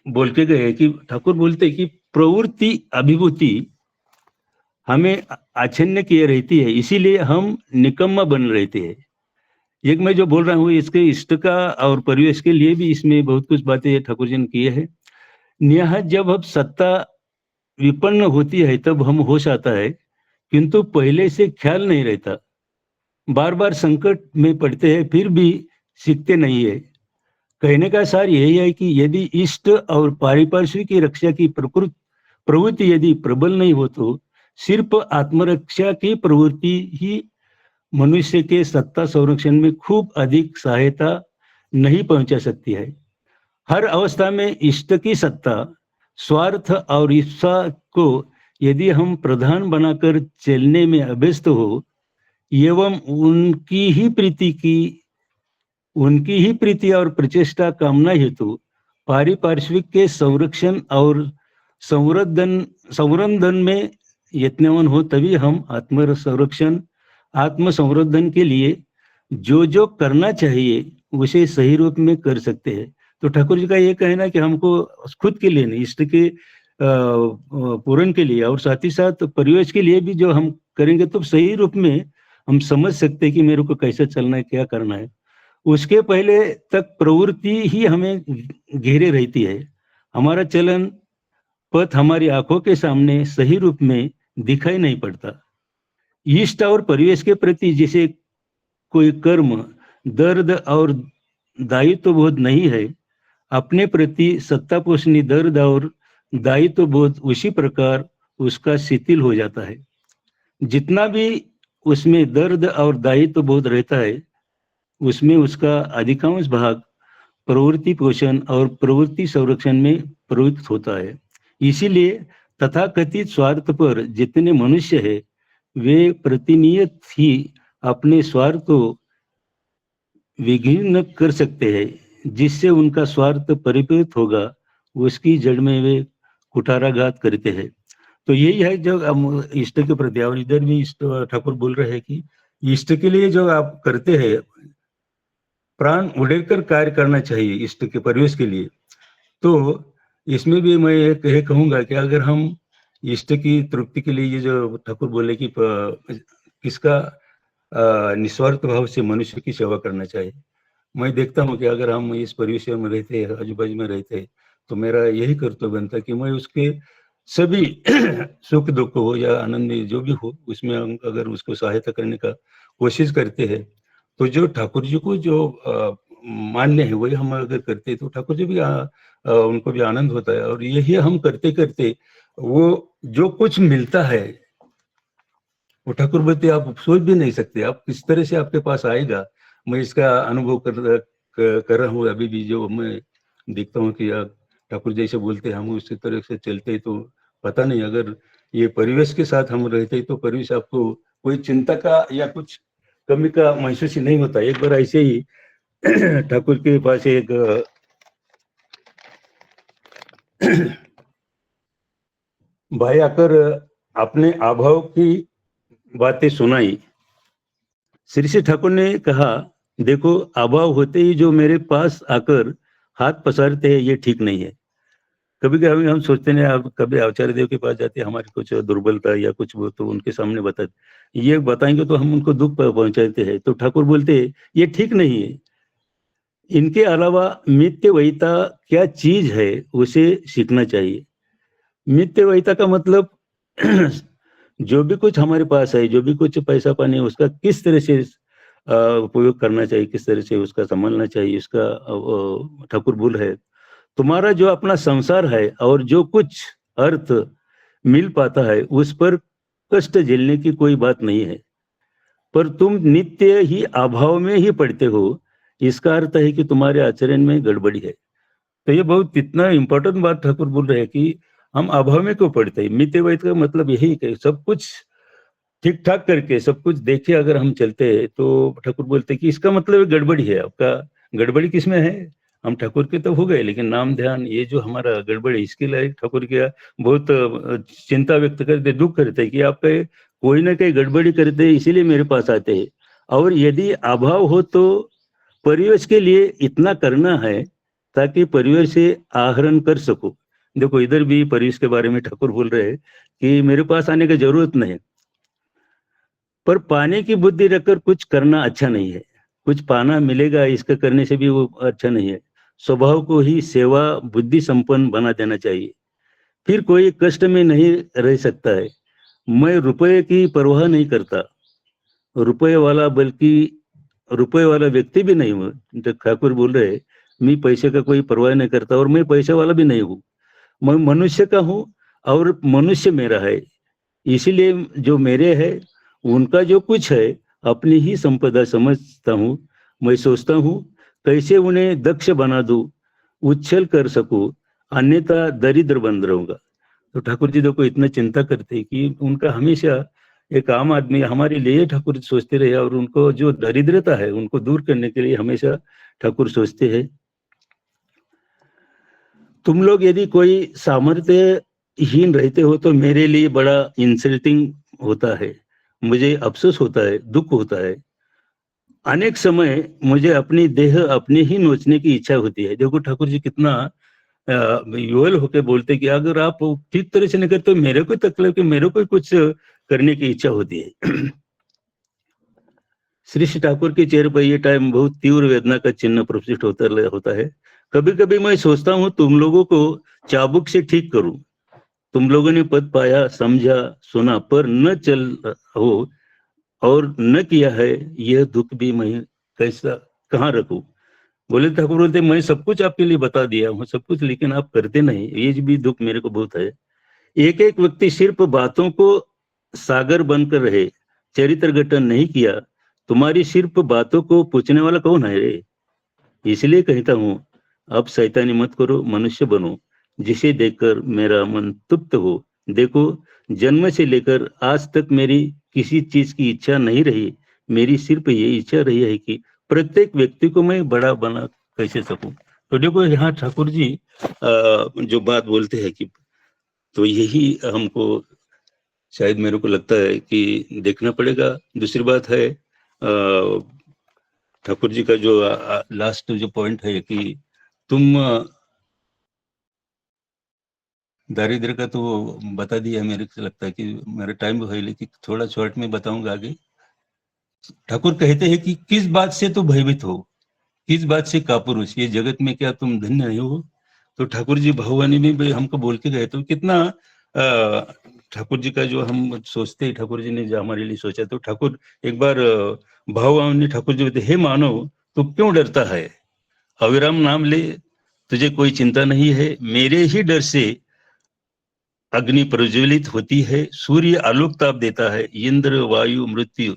बोल के गए कि ठाकुर बोलते कि प्रवृत्ति अभिभूति हमें आच्छन्न किए रहती है, इसीलिए हम निकम्मा बन रहते हैं। एक मैं जो बोल रहा हूँ इसके इष्ट का और परिवेश के लिए भी इसमें बहुत कुछ बातें ठाकुर जी ने किए हैं। यहाँ जब अब सत्ता विपन्न होती है तब हम होश आता है, किंतु पहले से ख्याल नहीं रहता। बार बार संकट में पड़ते हैं फिर भी सीखते नहीं है। कहने का सार यही है कि यदि इष्ट और पारिपार्श्विक की रक्षा की प्रवृत्ति यदि प्रबल नहीं हो तो सिर्फ आत्मरक्षा की प्रवृत्ति ही मनुष्य के सत्ता संरक्षण में खूब अधिक सहायता नहीं पहुंचा सकती है। हर अवस्था में इष्ट की सत्ता, स्वार्थ और ईर्षा को यदि हम प्रधान बनाकर चलने में अभ्यस्त हो एवं उनकी ही प्रीति और प्रचेष्टा कामना हेतु पारिपार्श्विक के संरक्षण और संवर्धन में यत्नवान हो तभी हम आत्म संवर्धन के लिए जो करना चाहिए उसे सही रूप में कर सकते हैं। तो ठाकुर जी का ये कहना कि हमको खुद के लिए नहीं, इष्ट के पूर्ण के लिए और साथ ही साथ परिवेश के लिए भी जो हम करेंगे तो सही रूप में हम समझ सकते हैं कि मेरे को कैसे चलना है, क्या करना है। उसके पहले तक प्रवृत्ति ही हमें घेरे रहती है। हमारा चलन पथ हमारी आंखों के सामने सही रूप में दिखाई नहीं पड़ता। इष्ट और परिवेश के प्रति जैसे कोई कर्म, दर्द और दायित्व बोध नहीं है, अपने प्रति सत्तापोषणी दर्द और दायित्व बोध उसी प्रकार उसका शिथिल हो जाता है। जितना भी उसमें दर्द और दायित्व बोध रहता है उसमें उसका अधिकांश भाग प्रवृत्ति पोषण और प्रवृत्ति संरक्षण में प्रवृत्त होता है। इसीलिए तथाकथित स्वार्थ पर जितने मनुष्य है वे प्रतिनियत ही अपने स्वार्थ को विघ्न कर सकते हैं। जिससे उनका स्वार्थ परिपूरित होगा उसकी जड़ में वे कुठाराघात करते हैं। तो यही है जो हम इष्ट के प्रति, और इधर भी इष्ट ठाकुर बोल रहे हैं कि इष्ट के लिए जो आप करते हैं प्राण उड़ेकर कार्य करना चाहिए इष्ट के परिवेश के लिए। तो इसमें भी मैं ये कहूंगा कि अगर हम इष्ट की तृप्ति के लिए ये जो ठाकुर बोले कि किसका निस्वार्थ भाव से मनुष्य की सेवा करना चाहिए। मैं देखता हूँ कि अगर हम इस परिवेश में रहते हैं, आजू बाजू में रहते हैं, तो मेरा यही कर्तव्य बनता है कि मैं उसके सभी सुख दुख हो या आनंद जो भी हो उसमें अगर उसको सहायता करने का कोशिश करते हैं तो जो ठाकुर जी को जो मान्य है वही हम अगर करते हैं तो ठाकुर जी भी उनको भी आनंद होता है। और यही हम करते करते वो जो कुछ मिलता है वो ठाकुर बोलते आप सोच भी नहीं सकते आप किस तरह से आपके पास आएगा। मैं इसका अनुभव कर रहा हूँ अभी भी। जो मैं देखता हूँ कि ठाकुर जैसे बोलते हैं हम उसी तरह से चलते तो पता नहीं अगर ये परिवेश के साथ हम रहते तो परिवेश आपको कोई चिंता का या कुछ कमी का महसूस ही नहीं होता। एक बार ऐसे ही ठाकुर के पास एक भाई आकर अपने अभाव की बातें सुनाई। श्री श्री ठाकुर ने कहा देखो अभाव होते ही जो मेरे पास आकर हाथ पसारते हैं ये ठीक नहीं है। कभी कभी हम सोचते हैं आप कभी आचार्य देव के पास जाते हैं हमारी कुछ दुर्बलता या कुछ वो तो उनके सामने ये बताएंगे तो हम उनको दुख पहुंचाते हैं। तो ठाकुर बोलते हैं ये ठीक नहीं है। इनके अलावा मित्य वहिता क्या चीज है उसे सीखना चाहिए। मित्य वहिता का मतलब जो भी कुछ हमारे पास है, जो भी कुछ पैसा पानी है उसका किस तरह से उपयोग करना चाहिए, किस तरह से उसका संभालना चाहिए। उसका ठाकुर बोल है तुम्हारा जो अपना संसार है और जो कुछ अर्थ मिल पाता है उस पर कष्ट झेलने की कोई बात नहीं है, पर तुम नित्य ही अभाव में ही पड़ते हो। इसका अर्थ है कि तुम्हारे आचरण में गड़बड़ी है। तो ये बहुत इतना इम्पोर्टेंट बात ठाकुर बोल रहे हैं कि हम अभाव में क्यों पड़ते हैं। मित्य वैत का मतलब यही कि सब कुछ ठीक ठाक करके सब कुछ देखे अगर हम चलते हैं तो ठाकुर बोलते हैं कि इसका मतलब गड़बड़ी है। आपका गड़बड़ी किसमें है? हम ठाकुर के तो हो गए लेकिन नाम ध्यान ये जो हमारा गड़बड़ है इसके लिए ठाकुर के बहुत चिंता व्यक्त करते, दुख करते कि आप कोई ना कोई गड़बड़ी करते इसीलिए मेरे पास आते हैं। और यदि अभाव हो तो परिवेश के लिए इतना करना है ताकि परिवेश से आहरण कर सको। देखो इधर भी परिवेश के बारे में ठाकुर बोल रहे हैं कि मेरे पास आने की जरूरत नहीं, पर पाने की बुद्धि रखकर कुछ करना अच्छा नहीं है। कुछ पाना मिलेगा इसका करने से भी वो अच्छा नहीं है। स्वभाव को ही सेवा बुद्धि संपन्न बना देना चाहिए, फिर कोई कष्ट में नहीं रह सकता है। मैं रुपए की परवाह नहीं करता, रुपए वाला बल्कि रुपए वाला व्यक्ति भी नहीं हूँ। जो ठाकुर बोल रहे, मैं पैसे का कोई परवाह नहीं करता और मैं पैसे वाला भी नहीं हूँ, मैं मनुष्य का हूँ और मनुष्य मेरा है। इसीलिए जो मेरे है उनका जो कुछ है अपनी ही संपदा समझता हूँ। मैं सोचता हूँ कैसे उन्हें दक्ष बना दूं, उच्छल कर सकूं, अन्यथा दरिद्र बन रहूंगा। तो ठाकुर जी देखो इतना चिंता करते कि उनका हमेशा एक आम आदमी हमारे लिए ठाकुर सोचते रहे और उनको जो दरिद्रता है उनको दूर करने के लिए हमेशा ठाकुर सोचते हैं। तुम लोग यदि कोई सामर्थ्यहीन रहते हो तो मेरे लिए बड़ा इंसल्टिंग होता है, मुझे अफसोस होता है, दुख होता है। अनेक समय मुझे अपनी देह अपने ही नोचने की इच्छा होती है। देखो ठाकुर जी कितना योल होके बोलते कि अगर आप ठीक तरह से नहीं करते तो मेरे को तकलीफ कि मेरे को कुछ करने की इच्छा होती है। श्री ठाकुर के चेहरे पर यह टाइम बहुत तीव्र वेदना का चिन्ह प्रदर्शित होता है। कभी कभी मैं सोचता हूँ तुम लोगों को चाबुक से ठीक करूं। तुम लोगों ने पद पाया, समझा, सुना, पर न चल हो और न किया है, यह दुख भी मैं कैसा कहाँ रखूं। बोले ठाकुर बोलते मैं सब कुछ आपके लिए बता दिया हूँ सब कुछ, लेकिन आप करते नहीं, ये भी दुख मेरे को बहुत है। एक एक व्यक्ति सिर्फ बातों को सागर बनकर रहे, चरित्र गठन नहीं किया। तुम्हारी सिर्फ बातों को पूछने वाला कौन है रे? इसलिए कहता हूँ अब शैतानी मत करो, मनुष्य बनो, जिसे देखकर मेरा मन तृप्त हो। देखो जन्म से लेकर आज तक मेरी किसी चीज की इच्छा नहीं रही, मेरी सिर्फ ये इच्छा रही है कि प्रत्येक व्यक्ति को मैं बड़ा बना कैसे सकूं। तो देखो यहाँ ठाकुर जी जो बात बोलते हैं कि तो यही हमको शायद मेरे को लगता है कि देखना पड़ेगा। दूसरी बात है ठाकुर जी का जो लास्ट जो पॉइंट है कि तुम दारिद्र का तो बता दिया, मेरे को लगता है कि मेरा टाइम है लेकिन थोड़ा शॉर्ट में बताऊंगा आगे। ठाकुर कहते हैं कि किस बात से तो भयभीत हो, किस बात से कापुरुष, ये जगत में क्या तुम धन्य नहीं हो। तो ठाकुर जी भगवानी में भी हमको बोल के गए, तो कितना ठाकुर जी का जो हम सोचते हैं, ठाकुर जी ने जो हमारे लिए सोचा, तो ठाकुर एक बार भगवान ठाकुर जी बोलते, हे मानव तू क्यों डरता है, अविराम नाम ले, तुझे कोई चिंता नहीं है। मेरे ही डर से अग्नि प्रज्वलित होती है, सूर्य आलोक ताप देता है, इंद्र वायु मृत्यु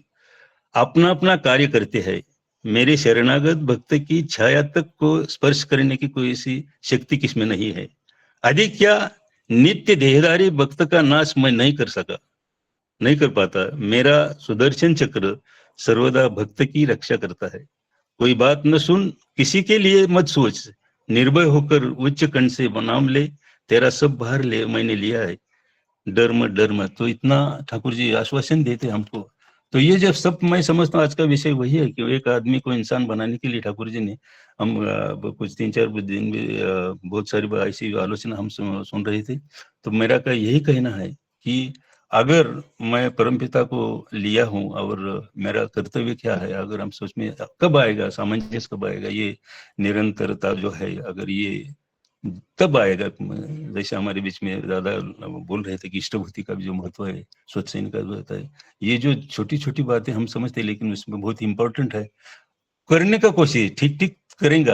अपना अपना कार्य करते हैं। मेरे शरणागत भक्त की छाया तक को स्पर्श करने की कोई ऐसी शक्ति किसमें नहीं है। अधिक क्या, नित्य देहधारी भक्त का नाश मैं नहीं कर सका, नहीं कर पाता। मेरा सुदर्शन चक्र सर्वदा भक्त की रक्षा करता है। कोई बात न सुन, किसी के लिए मत सोच, निर्भय होकर उच्च कंठ से नाम ले, तेरा सब भार ले मैंने लिया है, डर मत डर मत। तो इतना ठाकुर जी आश्वासन देते हमको। तो ये जब सब मैं समझता हूँ आज का विषय वही है कि एक आदमी को इंसान बनाने के लिए ठाकुर जी ने हम कुछ 3-4 दिन में बहुत सारी ऐसी आलोचना हम सुन रहे थे। तो मेरा का यही कहना है कि अगर मैं परमपिता को लिया हूँ और मेरा कर्तव्य क्या है, अगर हम सोच में कब आएगा सामंजस्य, कब आएगा ये निरंतरता जो है, अगर ये तब आएगा। जैसे हमारे बीच में दादा बोल रहे थे कि इष्टभूति का भी जो महत्व है, सत्संग का जो होता है, ये जो छोटी छोटी बातें हम समझते हैं लेकिन उसमें बहुत इंपॉर्टेंट है। करने का कोशिश ठीक ठीक करेंगे,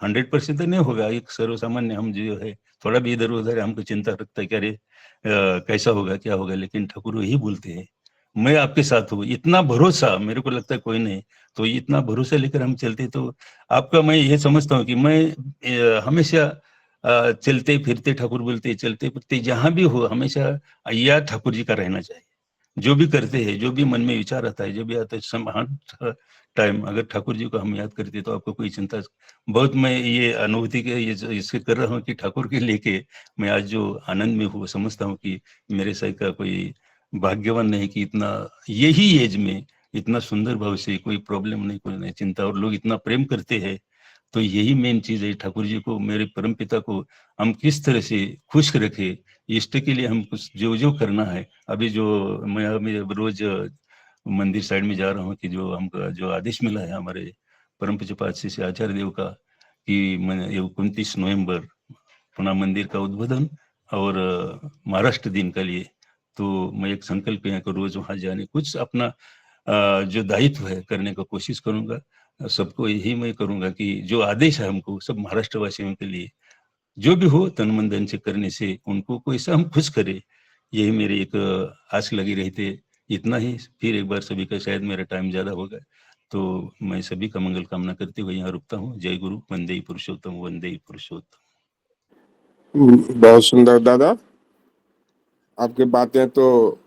100% तो नहीं होगा। एक सर्वसामान्य हम जो है थोड़ा भी इधर उधर हमको चिंता रखता है कि अरे कैसा होगा क्या होगा, लेकिन ठाकुर वही बोलते हैं मैं आपके साथ हूँ। इतना भरोसा मेरे को लगता है कोई नहीं। तो इतना भरोसा लेकर हम चलते, तो आपका मैं ये समझता हूँ कि मैं हमेशा चलते फिरते, ठाकुर बोलते चलते फिरते जहां भी हो हमेशा याद ठाकुर जी का रहना चाहिए। जो भी करते हैं, जो भी मन में विचार आता है, जो भी आता है हर टाइम अगर ठाकुर जी को हम याद करते तो आपको कोई चिंता। बहुत मैं ये अनुभूति के ये इससे कर रहा हूँ कि ठाकुर के लेके मैं आज जो आनंद में हूँ, समझता हूँ कि मेरे सही का कोई भाग्यवान नहीं कि इतना यही एज में इतना सुंदर भाव से कोई प्रॉब्लम नहीं, कोई नहीं चिंता, और लोग इतना प्रेम करते हैं। तो यही मेन चीज है। ठाकुर जी को, मेरे परम पिता को हम किस तरह से खुश रखे, इष्ट के लिए हम कुछ जो जो करना है। अभी जो मैं रोज मंदिर साइड में जा रहा हूँ कि जो हमको जो आदेश मिला है हमारे परमपूज्य श्री आचार्य देव का कि 29 नवंबर पुनः मंदिर का उद्बोधन और महाराष्ट्र दिन के लिए तो मैं एक संकल्प यहाँ करूँ रोज वहाँ जाने, कुछ अपना जो दायित्व है करने का कोशिश करूंगा। सबको यही मैं करूंगा कि जो आदेश है हमको सब महाराष्ट्र वासियों के लिए जो भी हो तन मन धन से करने से उनको कोई सा हम खुश करे, यही मेरी एक आस लगी रही थी। इतना ही, फिर एक बार सभी का, शायद मेरा टाइम ज्यादा हो गया, तो मैं सभी का मंगल कामना करते हुए यहाँ रुकता हूँ। जय गुरु, वंदे पुरुषोत्तम, वंदे पुरुषोत्तम। बहुत सुंदर दादा, आपकी बातें तो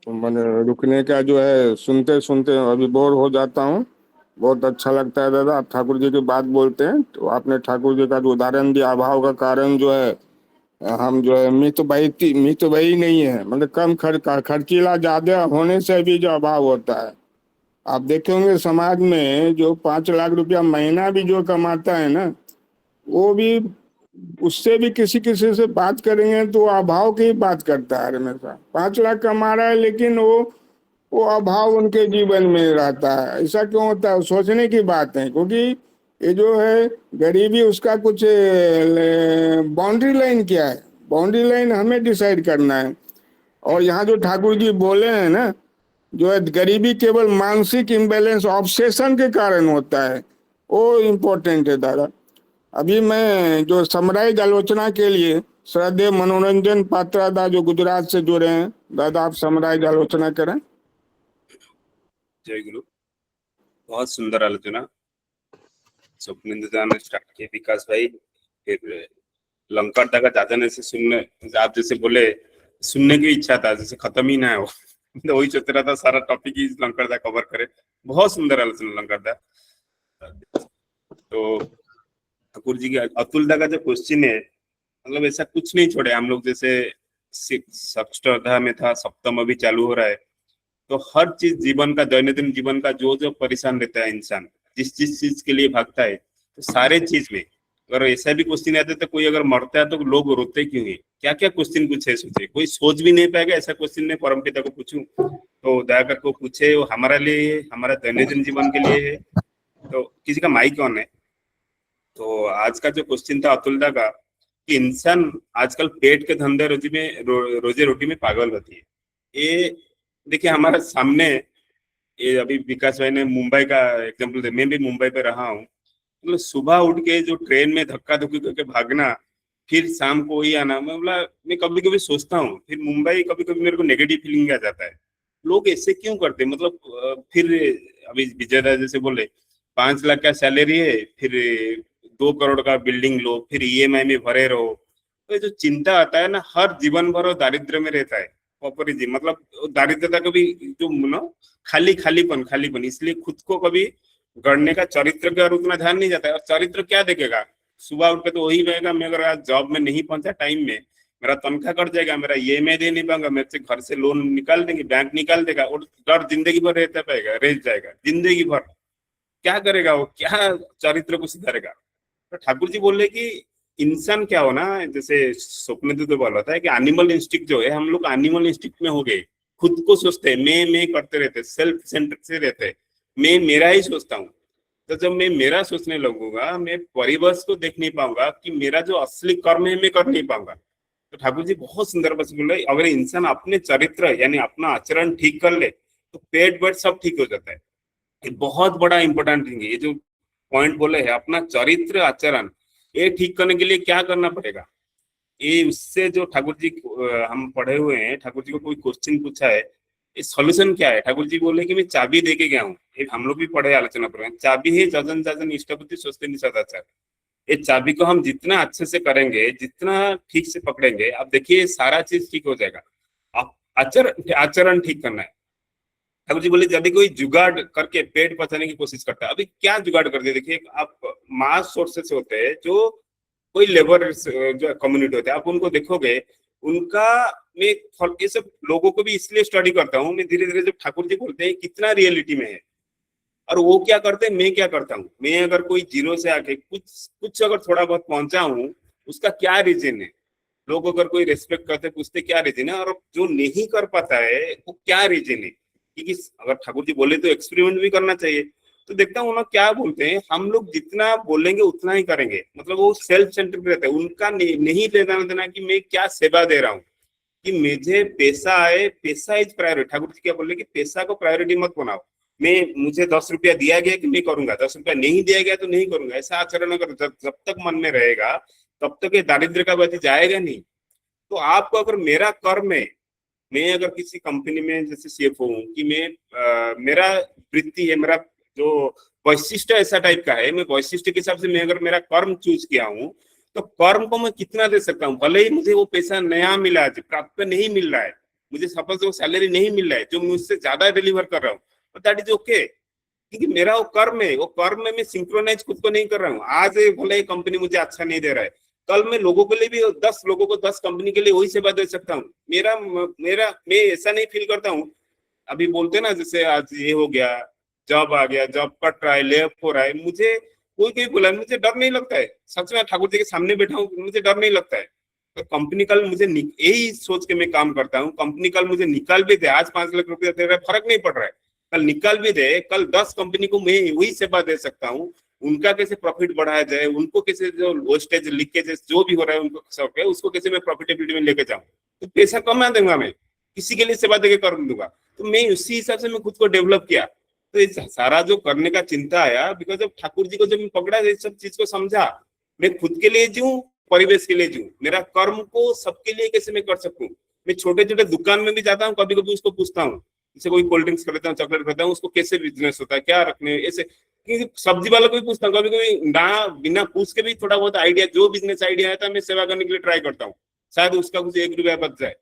मैंने रुकने का जो है सुनते सुनते अभी बोर हो जाता हूँ। बहुत अच्छा लगता है दादा, आप ठाकुर जी की बात बोलते हैं तो आपने ठाकुर जी का जो उदाहरण दिया, अभाव का कारण जो है हम जो है मित वही नहीं है, मतलब कम खर्चीला ज्यादा होने से भी जो अभाव होता है। आप देखेंगे समाज में जो 5 लाख रुपया महीना भी जो कमाता है ना, वो भी उससे भी किसी किसी से बात करेंगे तो अभाव की बात करता है हमेशा। 5 लाख कमा रहा है लेकिन वो अभाव उनके जीवन में रहता है। ऐसा क्यों होता है? सोचने की बात है, क्योंकि ये जो है गरीबी, उसका कुछ बाउंड्री लाइन क्या है? बाउंड्री लाइन हमें डिसाइड करना है। और यहाँ जो ठाकुर जी बोले हैं ना, जो है गरीबी केवल मानसिक इम्बैलेंस ऑब्सेशन के कारण होता है, वो इम्पोर्टेंट है दादा। अभी मैं जो समराइज आलोचना के लिए श्रद्धेय मनोरंजन पात्रा जो गुजरात से जुड़े हैं, दादा आप समराइज आलोचना करें। जय गुरु। बहुत सुंदर आलोचना स्वप्निंद दा ने स्टार्ट किया, विकास भाई, फिर लंकर दा का दादा ने से सुनने, आप जैसे बोले सुनने की इच्छा था, जैसे खत्म ही ना हो तो वही सोच रहा था सारा टॉपिक ही लंकर दा कवर करे। बहुत सुंदर आलोचना लंकर दा। तो ठाकुर जी के अतुल दा का जो क्वेश्चन है, मतलब ऐसा कुछ नहीं छोड़े हम लोग, जैसे षष्ठ अध्याय में था, सप्तम अभी चालू हो रहा है, तो हर चीज जीवन का, दैनंदिन जीवन का जो जो परेशान रहता है इंसान, जिस जिस चीज के लिए भागता है, तो सारे चीज में अगर ऐसा भी क्वेश्चन आता है तो कोई अगर मरता है तो लोग रोते क्यों है, क्या क्या क्वेश्चन पूछे, सोचे कोई सोच भी नहीं पाएगा ऐसा क्वेश्चन ने परमपिता को पूछूं तो दया कर को पूछे, वो हमारा लिए है, हमारा दैनंदिन जीवन के लिए है। तो किसी का माइक ऑन है। तो आज का जो क्वेश्चन था अतुल दा का, कि इंसान आजकल पेट के धंधे रोजी रोटी में पागल होती है। ये देखिए हमारे सामने, ये अभी विकास भाई ने मुंबई का एग्जांपल दिया, मैं भी मुंबई पे रहा हूँ। मतलब सुबह उठ के जो ट्रेन में धक्का धुक्की करके भागना, फिर शाम को ही आना, मतलब मैं कभी कभी सोचता हूँ, फिर मुंबई कभी कभी मेरे को नेगेटिव फीलिंग आ जाता है, लोग ऐसे क्यों करते हैं? मतलब फिर अभी विजय दा जैसे बोले 5 लाख का सैलरी है, फिर 2 करोड़ का बिल्डिंग लो, फिर ईएमआई में भरे रहो। तो जो चिंता आता है ना, हर जीवन भर दारिद्र में रहता है पॉपरी जी, मतलब दारिद्रता कभी जो खालीपन, इसलिए खुद को कभी गढ़ने का चरित्र का उतना ध्यान नहीं जाता है। और चरित्र क्या देखेगा? सुबह उठ के तो वही रहेगा, मैं अगर आज जॉब में नहीं पहुंचा टाइम में, मेरा तनख्वाह कट जाएगा, मेरा ईएमआई दे नहीं पाऊंगा, मेरे से घर से लोन निकाल देंगे, बैंक निकाल देगा, और डर जिंदगी भर रहता पाएगा, रह जाएगा जिंदगी भर। क्या करेगा वो? क्या चरित्र को सुधारेगा? तो ठाकुर जी बोल रहे कि इंसान क्या हो ना, जैसे स्वप्न तो बोला था कि एनिमल इंस्टिंक्ट जो है, हम लोग एनिमल इंस्टिंक्ट में हो गए, खुद को सोचते हैं, मैं करते रहते, सेल्फ सेंटर से रहते, मैं मेरा ही सोचता हूँ। तो जब मैं मेरा सोचने लगूंगा, मैं परिवेश को देख नहीं पाऊंगा कि मेरा जो असली कर्म है मैं कर नहीं पाऊंगा। तो ठाकुर जी बहुत सुंदर बात बोल रहे, अगर इंसान अपने चरित्र यानी अपना आचरण ठीक कर ले तो पेट वेट सब ठीक हो जाता है। ये बहुत बड़ा इंपॉर्टेंट थिंग है, ये जो पॉइंट बोले है, अपना चरित्र आचरण ये ठीक करने के लिए क्या करना पड़ेगा? ये उससे जो ठाकुर जी हम पढ़े हुए हैं, ठाकुर जी को कोई क्वेश्चन पूछा है, ये सॉल्यूशन क्या है? ठाकुर जी बोले कि मैं चाबी देके गया हूँ। एक हम लोग भी पढ़े आलोचना पर, चाबी है जजन जजन इष्टपति स्वस्ति सदाचार। ये चाबी को हम जितना अच्छे से करेंगे, जितना ठीक से पकड़ेंगे, आप देखिए सारा चीज ठीक हो जाएगा। आप आचरण ठीक करना है। ठाकुर जी बोले यदि कोई जुगाड़ करके पेट बचाने की कोशिश करता है, अभी क्या जुगाड़ कर दिया? देखिए आप मास सोर्सेस होते हैं, जो कोई लेबर जो कम्युनिटी होते हैं, आप उनको देखोगे, उनका मैं ये सब लोगों को भी इसलिए स्टडी करता हूँ मैं धीरे धीरे, जब ठाकुर जी बोलते हैं कितना रियलिटी में है और वो क्या करते हैं, मैं क्या करता हूँ। मैं अगर कोई जीरो से आके कुछ अगर थोड़ा बहुत पहुंचा हूँ, उसका क्या रीजन है? लोग अगर कोई रेस्पेक्ट करते पूछते क्या रीजन है, और जो नहीं कर पाता है वो क्या रीजन है? क्योंकि अगर ठाकुर जी बोले तो एक्सपेरिमेंट भी करना चाहिए। तो देखता हूँ ना क्या बोलते हैं, हम लोग जितना बोलेंगे उतना ही करेंगे, मतलब वो सेल्फ सेंटर्ड रहते हैं, उनका नहीं लेना देना कि मैं क्या सेवा दे रहा हूँ, कि मुझे पैसा आए, पैसा इज प्रायोरिटी। ठाकुर जी क्या बोल रहे कि पैसा को प्रायोरिटी मत बनाओ, मुझे 10 रुपया दिया गया कि नहीं करूंगा, 10 रुपया नहीं दिया गया तो नहीं करूंगा, ऐसा आचरण अगर जब तक मन में रहेगा तब तक ये दारिद्र्य का व्यक्ति जाएगा नहीं। तो आपको अगर मेरा कर्म है, मैं अगर किसी कंपनी में जैसे सीएफओ हूँ कि मेरा वृत्ति है, मेरा जो वैशिष्ट ऐसा टाइप का है, मैं वैशिष्ट के हिसाब से मैं अगर मेरा कर्म चूज किया हूँ तो कर्म को मैं कितना दे सकता हूँ, भले ही मुझे वो पैसा नया मिला है, प्राप्त नहीं मिल रहा है, मुझे सपोज वो सैलरी नहीं मिल रहा है जो मुझसे ज्यादा डिलीवर कर रहा हूँ, दैट इज ओके, क्योंकि मेरा वो कर्म है, वो कर्म में मैं सिंक्रोनाइज खुद को नहीं कर रहा हूँ। आज भले ही कंपनी मुझे अच्छा नहीं दे रहा है, कल मैं लोगों के लिए भी 10 लोगों को 10 कंपनी के लिए वही सेवा दे सकता हूँ। मैं ऐसा नहीं फील करता हूँ, अभी बोलते ना जैसे आज ये हो गया, जॉब आ गया, जॉब कट रहा है, ले ऑफ हो रहा है, मुझे कोई बोला, मुझे डर नहीं लगता है, सच में ठाकुर जी के सामने बैठा हूँ, मुझे डर नहीं लगता है। तो कंपनी कल मुझे यही सोच के मैं काम करता हूँ, कंपनी कल मुझे निकाल भी दे, आज 5 लाख रुपया दे रहा है, फर्क नहीं पड़ रहा है, कल निकाल भी दे, कल 10 कंपनी को मैं वही सेवा दे सकता हूँ, उनका कैसे प्रॉफिट बढ़ाया जाए, उनको कैसे जो वेस्टेज लीकेजेस जो भी हो रहा है उनको सब है, उसको कैसे मैं प्रॉफिटेबिलिटी में लेके जाऊँ, तो पैसा कमा दूंगा, मैं किसी के लिए सेवा देके कर दूंगा। तो मैं उसी हिसाब से मैं खुद को डेवलप किया। तो इस सारा जो करने का चिंता आया बिकॉज ऑफ ठाकुर जी को जब मैं पकड़ा, इस सब चीज को समझा, मैं खुद के लिए जीऊं, परिवेश के लिए जीऊं, मेरा कर्म को सबके लिए कैसे मैं कर सकूं। मैं छोटे छोटे दुकान में भी जाता हूँ, कभी कभी उसको पूछता हूँ, जैसे कोई कोल्ड ड्रिंक्स खरीदता हूँ, चॉकलेट खरीदता हूँ, उसको कैसे बिजनेस होता है, क्या रखने, ऐसे सब्जी वाला को भी पूछता हूँ, कभी कभी ना बिना पूछ के भी थोड़ा बहुत आइडिया, जो बिजनेस आइडिया आता है मैं सेवा करने के लिए ट्राई करता हूँ, शायद उसका कुछ 1 रुपया बच जाए।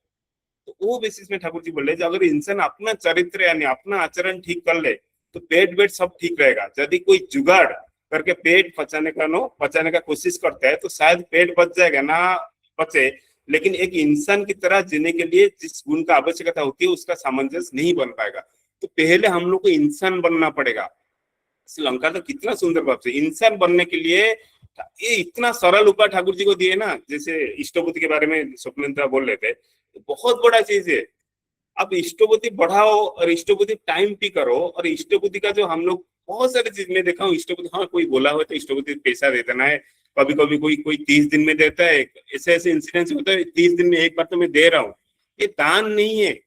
तो वो बेसिस में ठाकुर जी बोल रहे अगर इंसान अपना चरित्र यानी अपना आचरण ठीक कर ले तो पेट वेट सब ठीक रहेगा। यदि कोई जुगाड़ करके पेट पचाने का कोशिश करता है तो शायद पेट बच जाएगा, ना बचे, लेकिन एक इंसान की तरह जीने के लिए जिस गुण का आवश्यकता होती है उसका सामंजस्य नहीं बन पाएगा। तो पहले हम लोग को इंसान बनना पड़ेगा। श्रीलंका तो कितना सुंदर बात है, इंसान बनने के लिए ये इतना सरल उपाय ठाकुर जी को दिए ना, जैसे इष्टबुद्धि के बारे में स्वप्निंद्रा बोल रहे थे, बहुत बड़ा चीज है। अब इष्टबुद्धि बढ़ाओ और इष्टबुद्धि टाइम भी करो, और इष्टबुद्धि का जो हम लोग बहुत सारी चीज में देखा हूँ, इष्टबुद्धि हाँ कोई बोला हो तो इष्टबुद्धि पैसा दे देना है, कभी कभी कोई 30 दिन में देता है, ऐसे इंसिडेंट्स होता है 30 दिन में एक बार तो मैं दे रहा हूँ, ये दान नहीं है,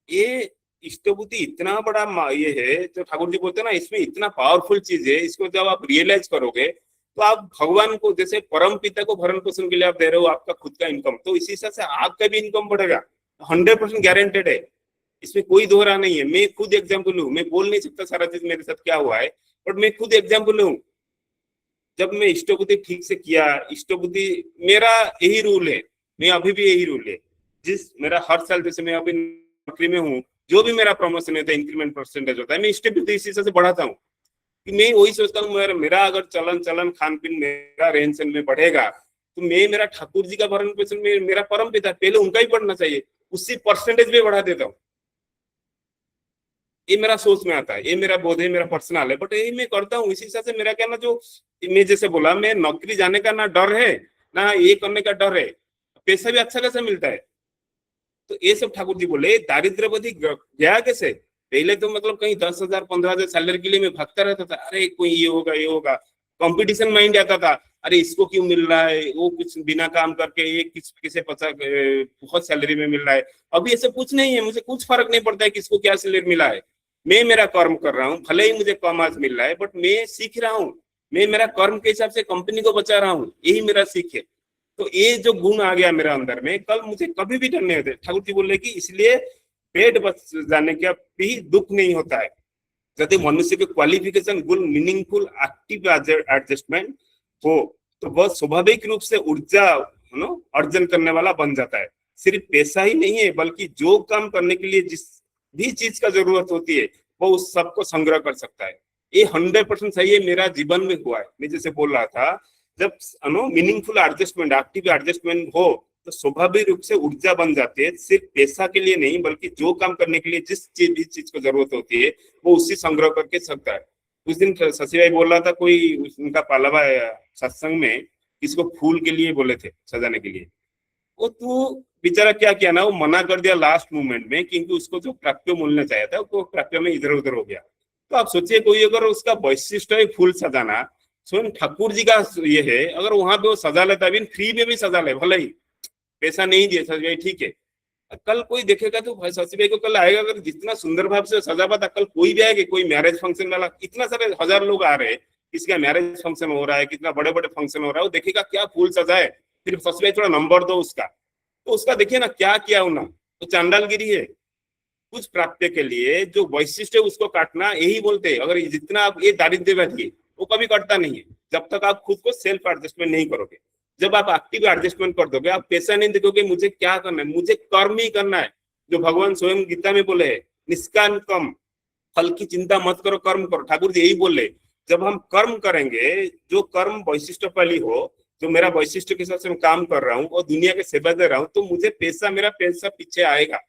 ये इष्टबुद्धि इतना बड़ा ये है जो ठाकुर जी बोलते हैं ना, इसमें इतना पावरफुल चीज है, इसको जब आप रियलाइज करोगे तो आप भगवान को जैसे परम पिता को भरण पोषण के लिए आप दे रहे हो, आपका खुद का इनकम, तो इसी हिसाब से आपका भी इनकम बढ़ेगा, 100% गारंटेड है, इसमें कोई दोहरा नहीं है। मैं खुद एग्जाम्पल हूँ, मैं बोल नहीं सकता सारा चीज मेरे साथ क्या हुआ है, बट मैं खुद एग्जाम्पल हूँ। जब मैं इष्टबुद्धि ठीक से किया, इष्टबुद्धि मेरा यही रूल है, मैं अभी भी यही रूल है, जिस मेरा हर साल जैसे मैं अभी नौकरी में हूँ, जो भी मेरा प्रमोशन होता है, इंक्रीमेंट परसेंटेज होता है, मैं इष्टबुद्धि इसी से बढ़ाता हूँ कि मैं वही सोचता हूँ मेरा अगर चलन खान पीन मेरा रहन सहन में बढ़ेगा तो मैं मेरा ठाकुर जी का भरण पोषण में मेरा परम पिता पहले उनका ही बढ़ना चाहिए, उसी परसेंटेज में बढ़ा देता हूँ। ये मेरा सोच में आता है, ये मेरा बोध है, मेरा पर्सनल है, बट यही मैं करता हूँ। इसी हिसाब से मेरा कहना, जो मैं जैसे बोला, मैं नौकरी जाने का ना डर है ना ये करने का डर है, पैसा भी अच्छा खासा मिलता है। तो ये सब ठाकुर जी बोले दारिद्र बधी गया कैसे। पहले तो मतलब कहीं 10,000 15,000 सैलरी के लिए मैं भागता रहता था, अरे कोई ये होगा, कंपटीशन माइंड आता था, अरे इसको क्यों मिल रहा है, वो कुछ बिना काम करके ये किसे पता बहुत सैलरी में मिल रहा है। अभी ऐसा कुछ नहीं है, मुझे कुछ फर्क नहीं पड़ता है किसको क्या सैलरी मिला है, मैं मेरा कर्म कर रहा हूँ, भले ही मुझे कम आज मिल रहा है, बट मैं सीख रहा हूँ, मैं मेरा कर्म के हिसाब से कंपनी को बचा रहा हूँ, यही मेरा सीख है। तो ये जो गुण आ गया मेरा अंदर में, कल मुझे कभी भी डर नहीं होते। ठाकुर जी बोल रहे कि इसलिए पेट बच जाने का भी दुख नहीं होता है। यदि मनुष्य के qualification good meaningful active adjustment हो तो वह स्वाभाविक रूप से ऊर्जा अर्जन करने वाला बन जाता है। सिर्फ पैसा ही नहीं है, बल्कि जो काम करने के लिए जिस भी चीज का जरूरत होती है वो उस सबको संग्रह कर सकता है। ये 100% सही है, मेरा जीवन में हुआ है। मैं जैसे बोल रहा था, जब मीनिंगफुल एडजस्टमेंट एक्टिव एडजस्टमेंट हो तो स्वाभाविक रूप से ऊर्जा बन जाती है, सिर्फ पैसा के लिए नहीं बल्कि जो काम करने के लिए जिस चीज को जरूरत होती है वो उसी संग्रह करके सकता है। उस दिन शशि भाई बोल रहा था, कोई उनका पालावा सत्संग में किसी को फूल के लिए बोले थे सजाने के लिए, वो तू बेचारा क्या किया ना, वो मना कर दिया लास्ट मोमेंट में, क्योंकि उसको जो प्राप्य मिलना चाहिए था वो प्राप्य में इधर उधर हो गया। तो आप सोचिए कोई अगर उसका वैशिष्ट है फूल सजाना, स्वयं ठाकुर जी का ये है, अगर वहां पे वो सजा लेता है, फ्री में भी सजा ले, भले ही पैसा नहीं दिए शशि भाई ठीक है, कल कोई देखेगा तो भाई शशि भाई को कल आएगा, अगर जितना सुंदर भाव से सजा पाता, कल कोई भी आएगा, कोई मैरिज फंक्शन वाला, इतना सारे हजार लोग आ रहे हैं, किसी का मैरिज फंक्शन हो रहा है, कितना बड़े बड़े फंक्शन हो रहा है, वो देखेगा क्या फूल सजा है, फिर शशि भाई थोड़ा नंबर दो उसका, तो उसका देखिए ना क्या किया उन्होंने, तो चांडालगिरी है। कुछ प्राप्ति के लिए जो वैशिष्ट है उसको काटना, यही बोलते हैं। अगर जितना आप ये दारिद्र्यवादी वो कभी कटता नहीं है जब तक आप खुद को सेल्फ एडजस्टमेंट नहीं करोगे। जब आप एक्टिव एडजस्टमेंट कर दोगे, आप पैसा नहीं देखोगे मुझे क्या करना है, मुझे कर्म ही करना है, जो भगवान स्वयं गीता में बोले है, निष्काम कर्म, फल की चिंता मत करो, कर्म करो। ठाकुर जी यही बोले, जब हम कर्म करेंगे, जो कर्म वैशिष्ट वाली हो, जो मेरा वैशिष्ट के साथ से मैं काम कर रहा हूँ और दुनिया के सेवा दे रहा हूँ, तो मुझे पैसा, मेरा पैसा पीछे आएगा,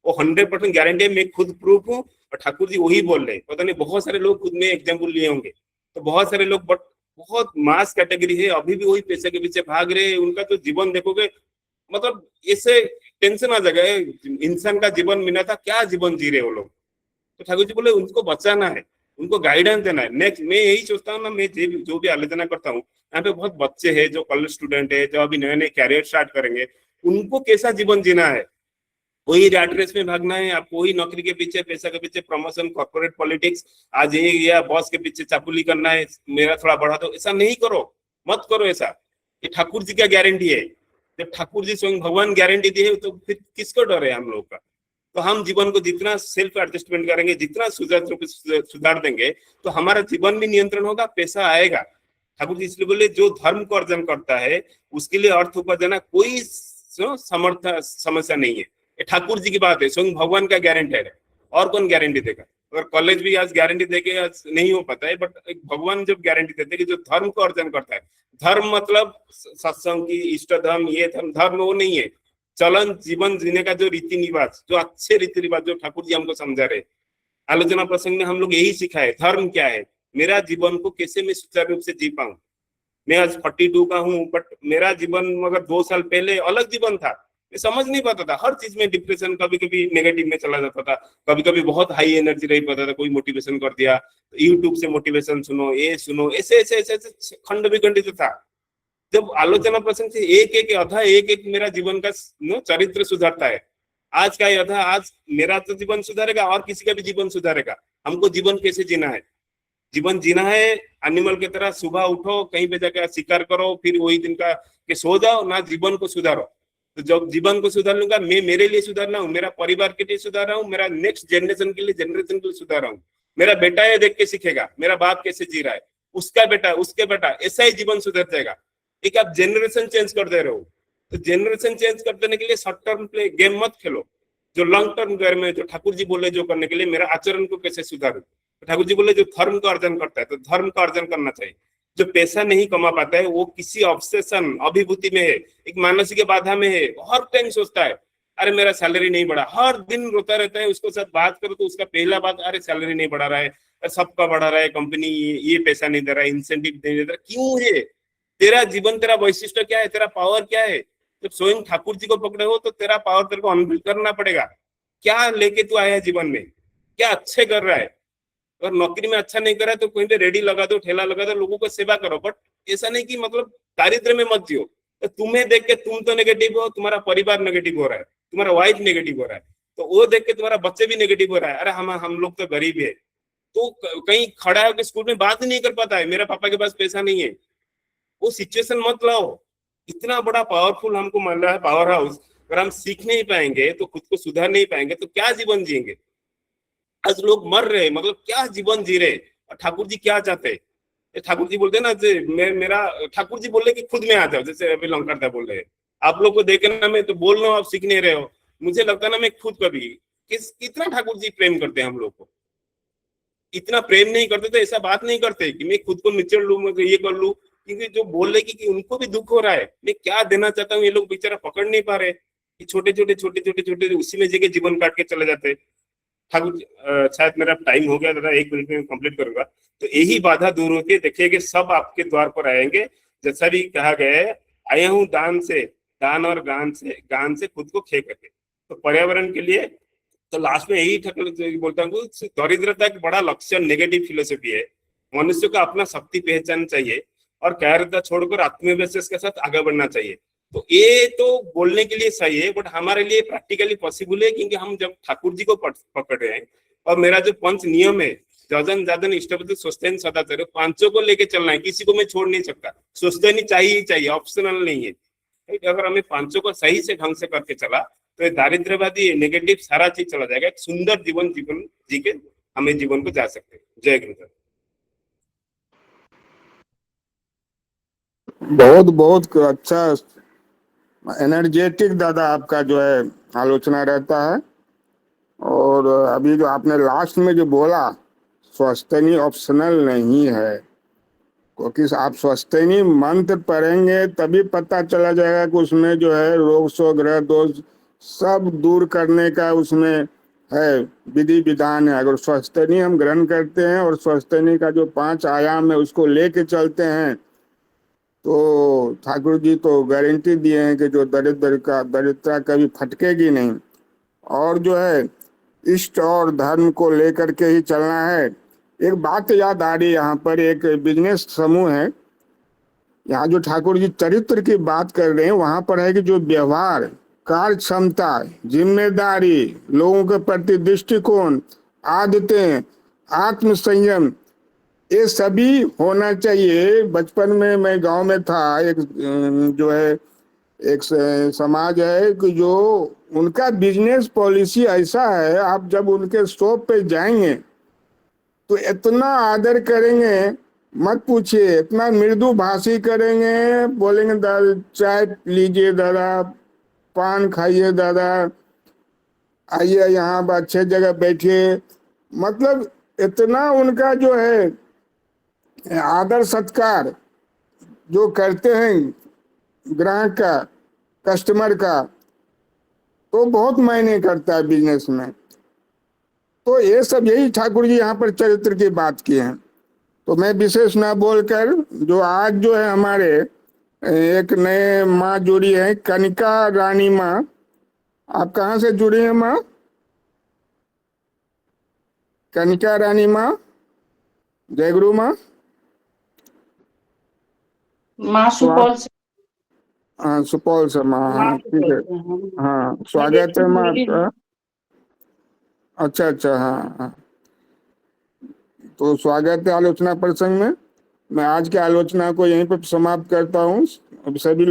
वो 100% गारंटी है। मैं खुद प्रूफ हूँ और ठाकुर जी वही बोल रहे हैं। पता नहीं बहुत सारे लोग खुद में एग्जाम्पल लिए होंगे, तो बहुत सारे लोग, बट बहुत मास कैटेगरी है, अभी भी वही पैसे के पीछे भाग रहे हैं। उनका तो जीवन देखोगे, मतलब इससे टेंशन आ जाएगा, इंसान का जीवन मिला था, क्या जीवन जी रहे वो लोग। तो ठाकुर जी बोले उनको बचाना है, उनको गाइडेंस देना है। नेक्स्ट मैं यही सोचता हूँ ना, मैं जो भी आलोचना करता हूँ, यहाँ पे बहुत बच्चे हैं जो कॉलेज स्टूडेंट है, जो अभी नए नए कैरियर स्टार्ट करेंगे, उनको कैसा जीवन जीना है। वही रैट रेस में भागना है आपको, वही नौकरी के पीछे, पैसा के पीछे, प्रमोशन, कॉर्पोरेट पॉलिटिक्स, आज ये या बॉस के पीछे चापुली करना है, मेरा थोड़ा बढ़ा दो, ऐसा नहीं करो, मत करो ऐसा। ये ठाकुर जी का गारंटी है। जब ठाकुर जी स्वयं भगवान गारंटी दी है, तो फिर किसको डर है हम लोग का। तो हम जीवन को जितना सेल्फ एडजस्टमेंट करेंगे, जितना सुधार देंगे, तो हमारा जीवन भी नियंत्रण होगा, पैसा आएगा। ठाकुर जी इसलिए बोले जो धर्म को अर्जन करता है उसके लिए अर्थ उपार्जन कोई समस्या नहीं है। ठाकुर जी की बात है, स्वयं भगवान का गारंटी है, और कौन गारंटी देगा। अगर कॉलेज भी आज गारंटी देके आज नहीं हो पाता है, बट एक भगवान जब गारंटी देते हैं कि जो धर्म को अर्जन करता है, धर्म मतलब सत्संग की इष्ट धर्म, ये धर्म वो नहीं है, चलन जीवन जीने का जो रीति रिवाज, जो अच्छे रीति रिवाज जो ठाकुर जी हमको समझा रहे। आलोचना प्रसंग में हम लोग यही सीखा है, धर्म क्या है, मेरा जीवन को कैसे मैं सुचारू रूप से जी पाऊं। मैं आज 42 का हूँ, बट मेरा जीवन मगर 2 साल पहले अलग जीवन था। मैं समझ नहीं पाता था, हर चीज में डिप्रेशन, कभी कभी नेगेटिव में चला जाता था, कभी कभी बहुत हाई एनर्जी रही पाता था, कोई मोटिवेशन कर दिया, यूट्यूब से मोटिवेशन सुनो, ये सुनो, ऐसे ऐसे ऐसे ऐसे खंड विखंडित था। जब आलोचना प्रसंग से एक एक अधा एक एक मेरा जीवन का चरित्र सुधारता है। आज का अधा, आज मेरा तो जीवन सुधारेगा और किसी का भी जीवन सुधारेगा। हमको जीवन कैसे जीना है, जीवन जीना है एनिमल की तरह, सुबह उठो, कहीं पे जाकर शिकार करो, फिर वही दिन का के सो जाओ ना, जीवन को सुधारो। तो जब जीवन को सुधार लूंगा, मैं मेरे लिए सुधार रहा हूँ, मेरा परिवार के लिए सुधार रहा हूँ, मेरा नेक्स्ट जनरेशन के लिए सुधार रहा हूँ। मेरा बेटा ये देख के सीखेगा मेरा बाप कैसे जी रहा है, उसका बेटा, उसके बेटा, ऐसा ही जीवन सुधर जाएगा। एक आप जनरेशन चेंज कर दे रहे हो, तो जनरेशन चेंज कर देने के लिए शॉर्ट टर्म प्ले गेम मत खेलो, जो लॉन्ग टर्म गेम में जो ठाकुर जी बोले जो करने के लिए, मेरा आचरण को कैसे सुधारू। ठाकुर जी बोले जो धर्म का अर्जन करता है तो धर्म का अर्जन करना चाहिए। जो पैसा नहीं कमा पाता है वो किसी ऑब्सेशन, अभिभूति में है, एक मानसिक बाधा में है, हर टाइम सोचता है अरे मेरा सैलरी नहीं बढ़ा, हर दिन रोता रहता है। उसको साथ बात करो तो उसका पहला बात, अरे सैलरी नहीं बढ़ा रहा है, सबका बढ़ा रहा है, कंपनी ये पैसा नहीं दे रहा है, इंसेंटिव नहीं दे रहा, क्यों है। तेरा जीवन, तेरा वैशिष्ट क्या है, तेरा पावर क्या है। जब स्वयं ठाकुर जी को पकड़े हो तो तेरा पावर तेरे को अनवील करना पड़ेगा। क्या लेके तू आया है जीवन में, क्या अच्छे कर रहा है। अगर नौकरी में अच्छा नहीं कर रहा है तो कहीं पे रेडी लगा दो, ठेला लगा दो, लोगों को सेवा करो, बट ऐसा नहीं कि मतलब दारिद्र में मत जियो। तो तुम्हें देख के तुम तो नेगेटिव हो, तुम्हारा परिवार नेगेटिव हो रहा है, तुम्हारा वाइफ नेगेटिव हो रहा है, तो वो देख के तुम्हारा बच्चे भी नेगेटिव हो रहा है, अरे हम लोग तो गरीब है। तो कहीं खड़ा होकर स्कूल में बात ही नहीं कर पाता है, मेरा पापा के पास पैसा नहीं है। वो सिचुएशन मत लाओ। इतना बड़ा पावरफुल हमको मान रहा है पावर हाउस, अगर हम सीख नहीं पाएंगे तो खुद को सुधार नहीं पाएंगे तो क्या जीवन जिएंगे। आज लोग मर रहे, मतलब क्या जीवन जी रहे। और ठाकुर जी क्या चाहते हैं, ठाकुर जी बोलते हैं ना, मेरा ठाकुर जी बोले कि खुद में आ जाओ, जैसे अभी लंकर बोल रहे हैं, आप लोग को देखना मैं तो बोल रहा हूँ, आप सीख नहीं रहे हो। मुझे लगता है ना मैं खुद कभी कितना ठाकुर जी प्रेम करते हैं हम लोग को, इतना प्रेम नहीं करते तो ऐसा बात नहीं करते कि मैं खुद को निचड़ लू, मैं ये कर लू, क्योंकि जो बोल रहे कि उनको भी दुख हो रहा है, मैं क्या देना चाहता हूँ, ये लोग बेचारा पकड़ नहीं पा रहे कि छोटे छोटे उसी में जगह जीवन काट के चले जाते। ठाकुर शायद मेरा टाइम हो गया दादा, 1 मिनट में कंप्लीट करूंगा। तो यही बाधा दूर होके देखिए सब आपके द्वार पर आएंगे। जैसा भी कहा गया है, आया हूँ दान से, दान और गान से खुद को खे करके। तो पर्यावरण के लिए तो लास्ट में यही बोलता हूँ, दरिद्रता एक बड़ा लक्षण नेगेटिव फिलोसफी है। मनुष्य को अपना शक्ति पहचानना चाहिए और कायरता छोड़कर आत्मविश्वास के साथ आगे बढ़ना चाहिए। तो ये तो बोलने के लिए सही है, बट हमारे लिए प्रैक्टिकली पॉसिबल है, क्योंकि हम जब ठाकुर जी को पकड़ रहे हैं और मेरा जो पंच नियम है, जजन जादन इष्टपति स्वस्थैन सदाचार, पांचों को लेके चलना है, किसी को मैं छोड़ नहीं सकता। स्वस्थैन चाहिए ही चाहिए, ऑप्शनल नहीं है। अगर हमें पांचों को सही से ढंग से करके चला तो ये दारिद्र्यवादी नेगेटिव सारा चीज चला जाएगा। एक सुंदर जीवन जी के हमें जीवन को जा सकते हैं। जय गुरुदेव। बहुत बहुत अच्छा एनर्जेटिक दादा आपका जो है आलोचना रहता है। और अभी जो आपने लास्ट में जो बोला स्वस्थनी ऑप्शनल नहीं है, क्योंकि आप स्वस्थनी मंत्र पढ़ेंगे तभी पता चला जाएगा कि उसमें जो है रोग शोक ग्रह दोष सब दूर करने का उसमें है विधि विधान है। अगर स्वस्थनी हम ग्रहण करते हैं और स्वस्थनी का जो 5 आयाम है उसको लेके चलते हैं तो ठाकुर जी तो गारंटी दिए हैं कि जो दरिद्रता कभी फटकेगी नहीं। और जो है इष्ट और धर्म को लेकर के ही चलना है। एक बात याद आ रही, यहाँ पर एक बिजनेस समूह है, यहाँ जो ठाकुर जी चरित्र की बात कर रहे हैं वहां पर है कि जो व्यवहार, कार्य क्षमता, जिम्मेदारी, लोगों के प्रति दृष्टिकोण, आदतें, आत्म संयम, ये सभी होना चाहिए। बचपन में मैं गांव में था, एक जो है एक समाज है कि जो उनका बिजनेस पॉलिसी ऐसा है, आप जब उनके शॉप पे जाएंगे तो इतना आदर करेंगे मत पूछिए, इतना मृदु भाषी करेंगे, बोलेंगे दादा चाय लीजिए दादा, पान खाइए दादा, आइए यहाँ अच्छे जगह बैठिए। मतलब इतना उनका जो है आदर सत्कार जो करते हैं ग्राहक का, कस्टमर का, तो बहुत मायने करता है बिजनेस में। तो ये सब यही ठाकुर जी यहाँ पर चरित्र की बात की है। तो मैं विशेष ना बोलकर जो आज जो है हमारे एक नए माँ जुड़ी है, कनिका रानी माँ। आप कहाँ से जुड़ी हैं माँ? कनिका रानी माँ, जय गुरु माँ। माँ सुपौल से। हाँ सुपौल से माँ, हाँ ठीक है, हाँ स्वागत है माँ आपका। अच्छा अच्छा, हाँ हाँ, तो स्वागत है आलोचना प्रसंग में। मैं आज की आलोचना को यहीं पर समाप्त करता हूँ। अब सभी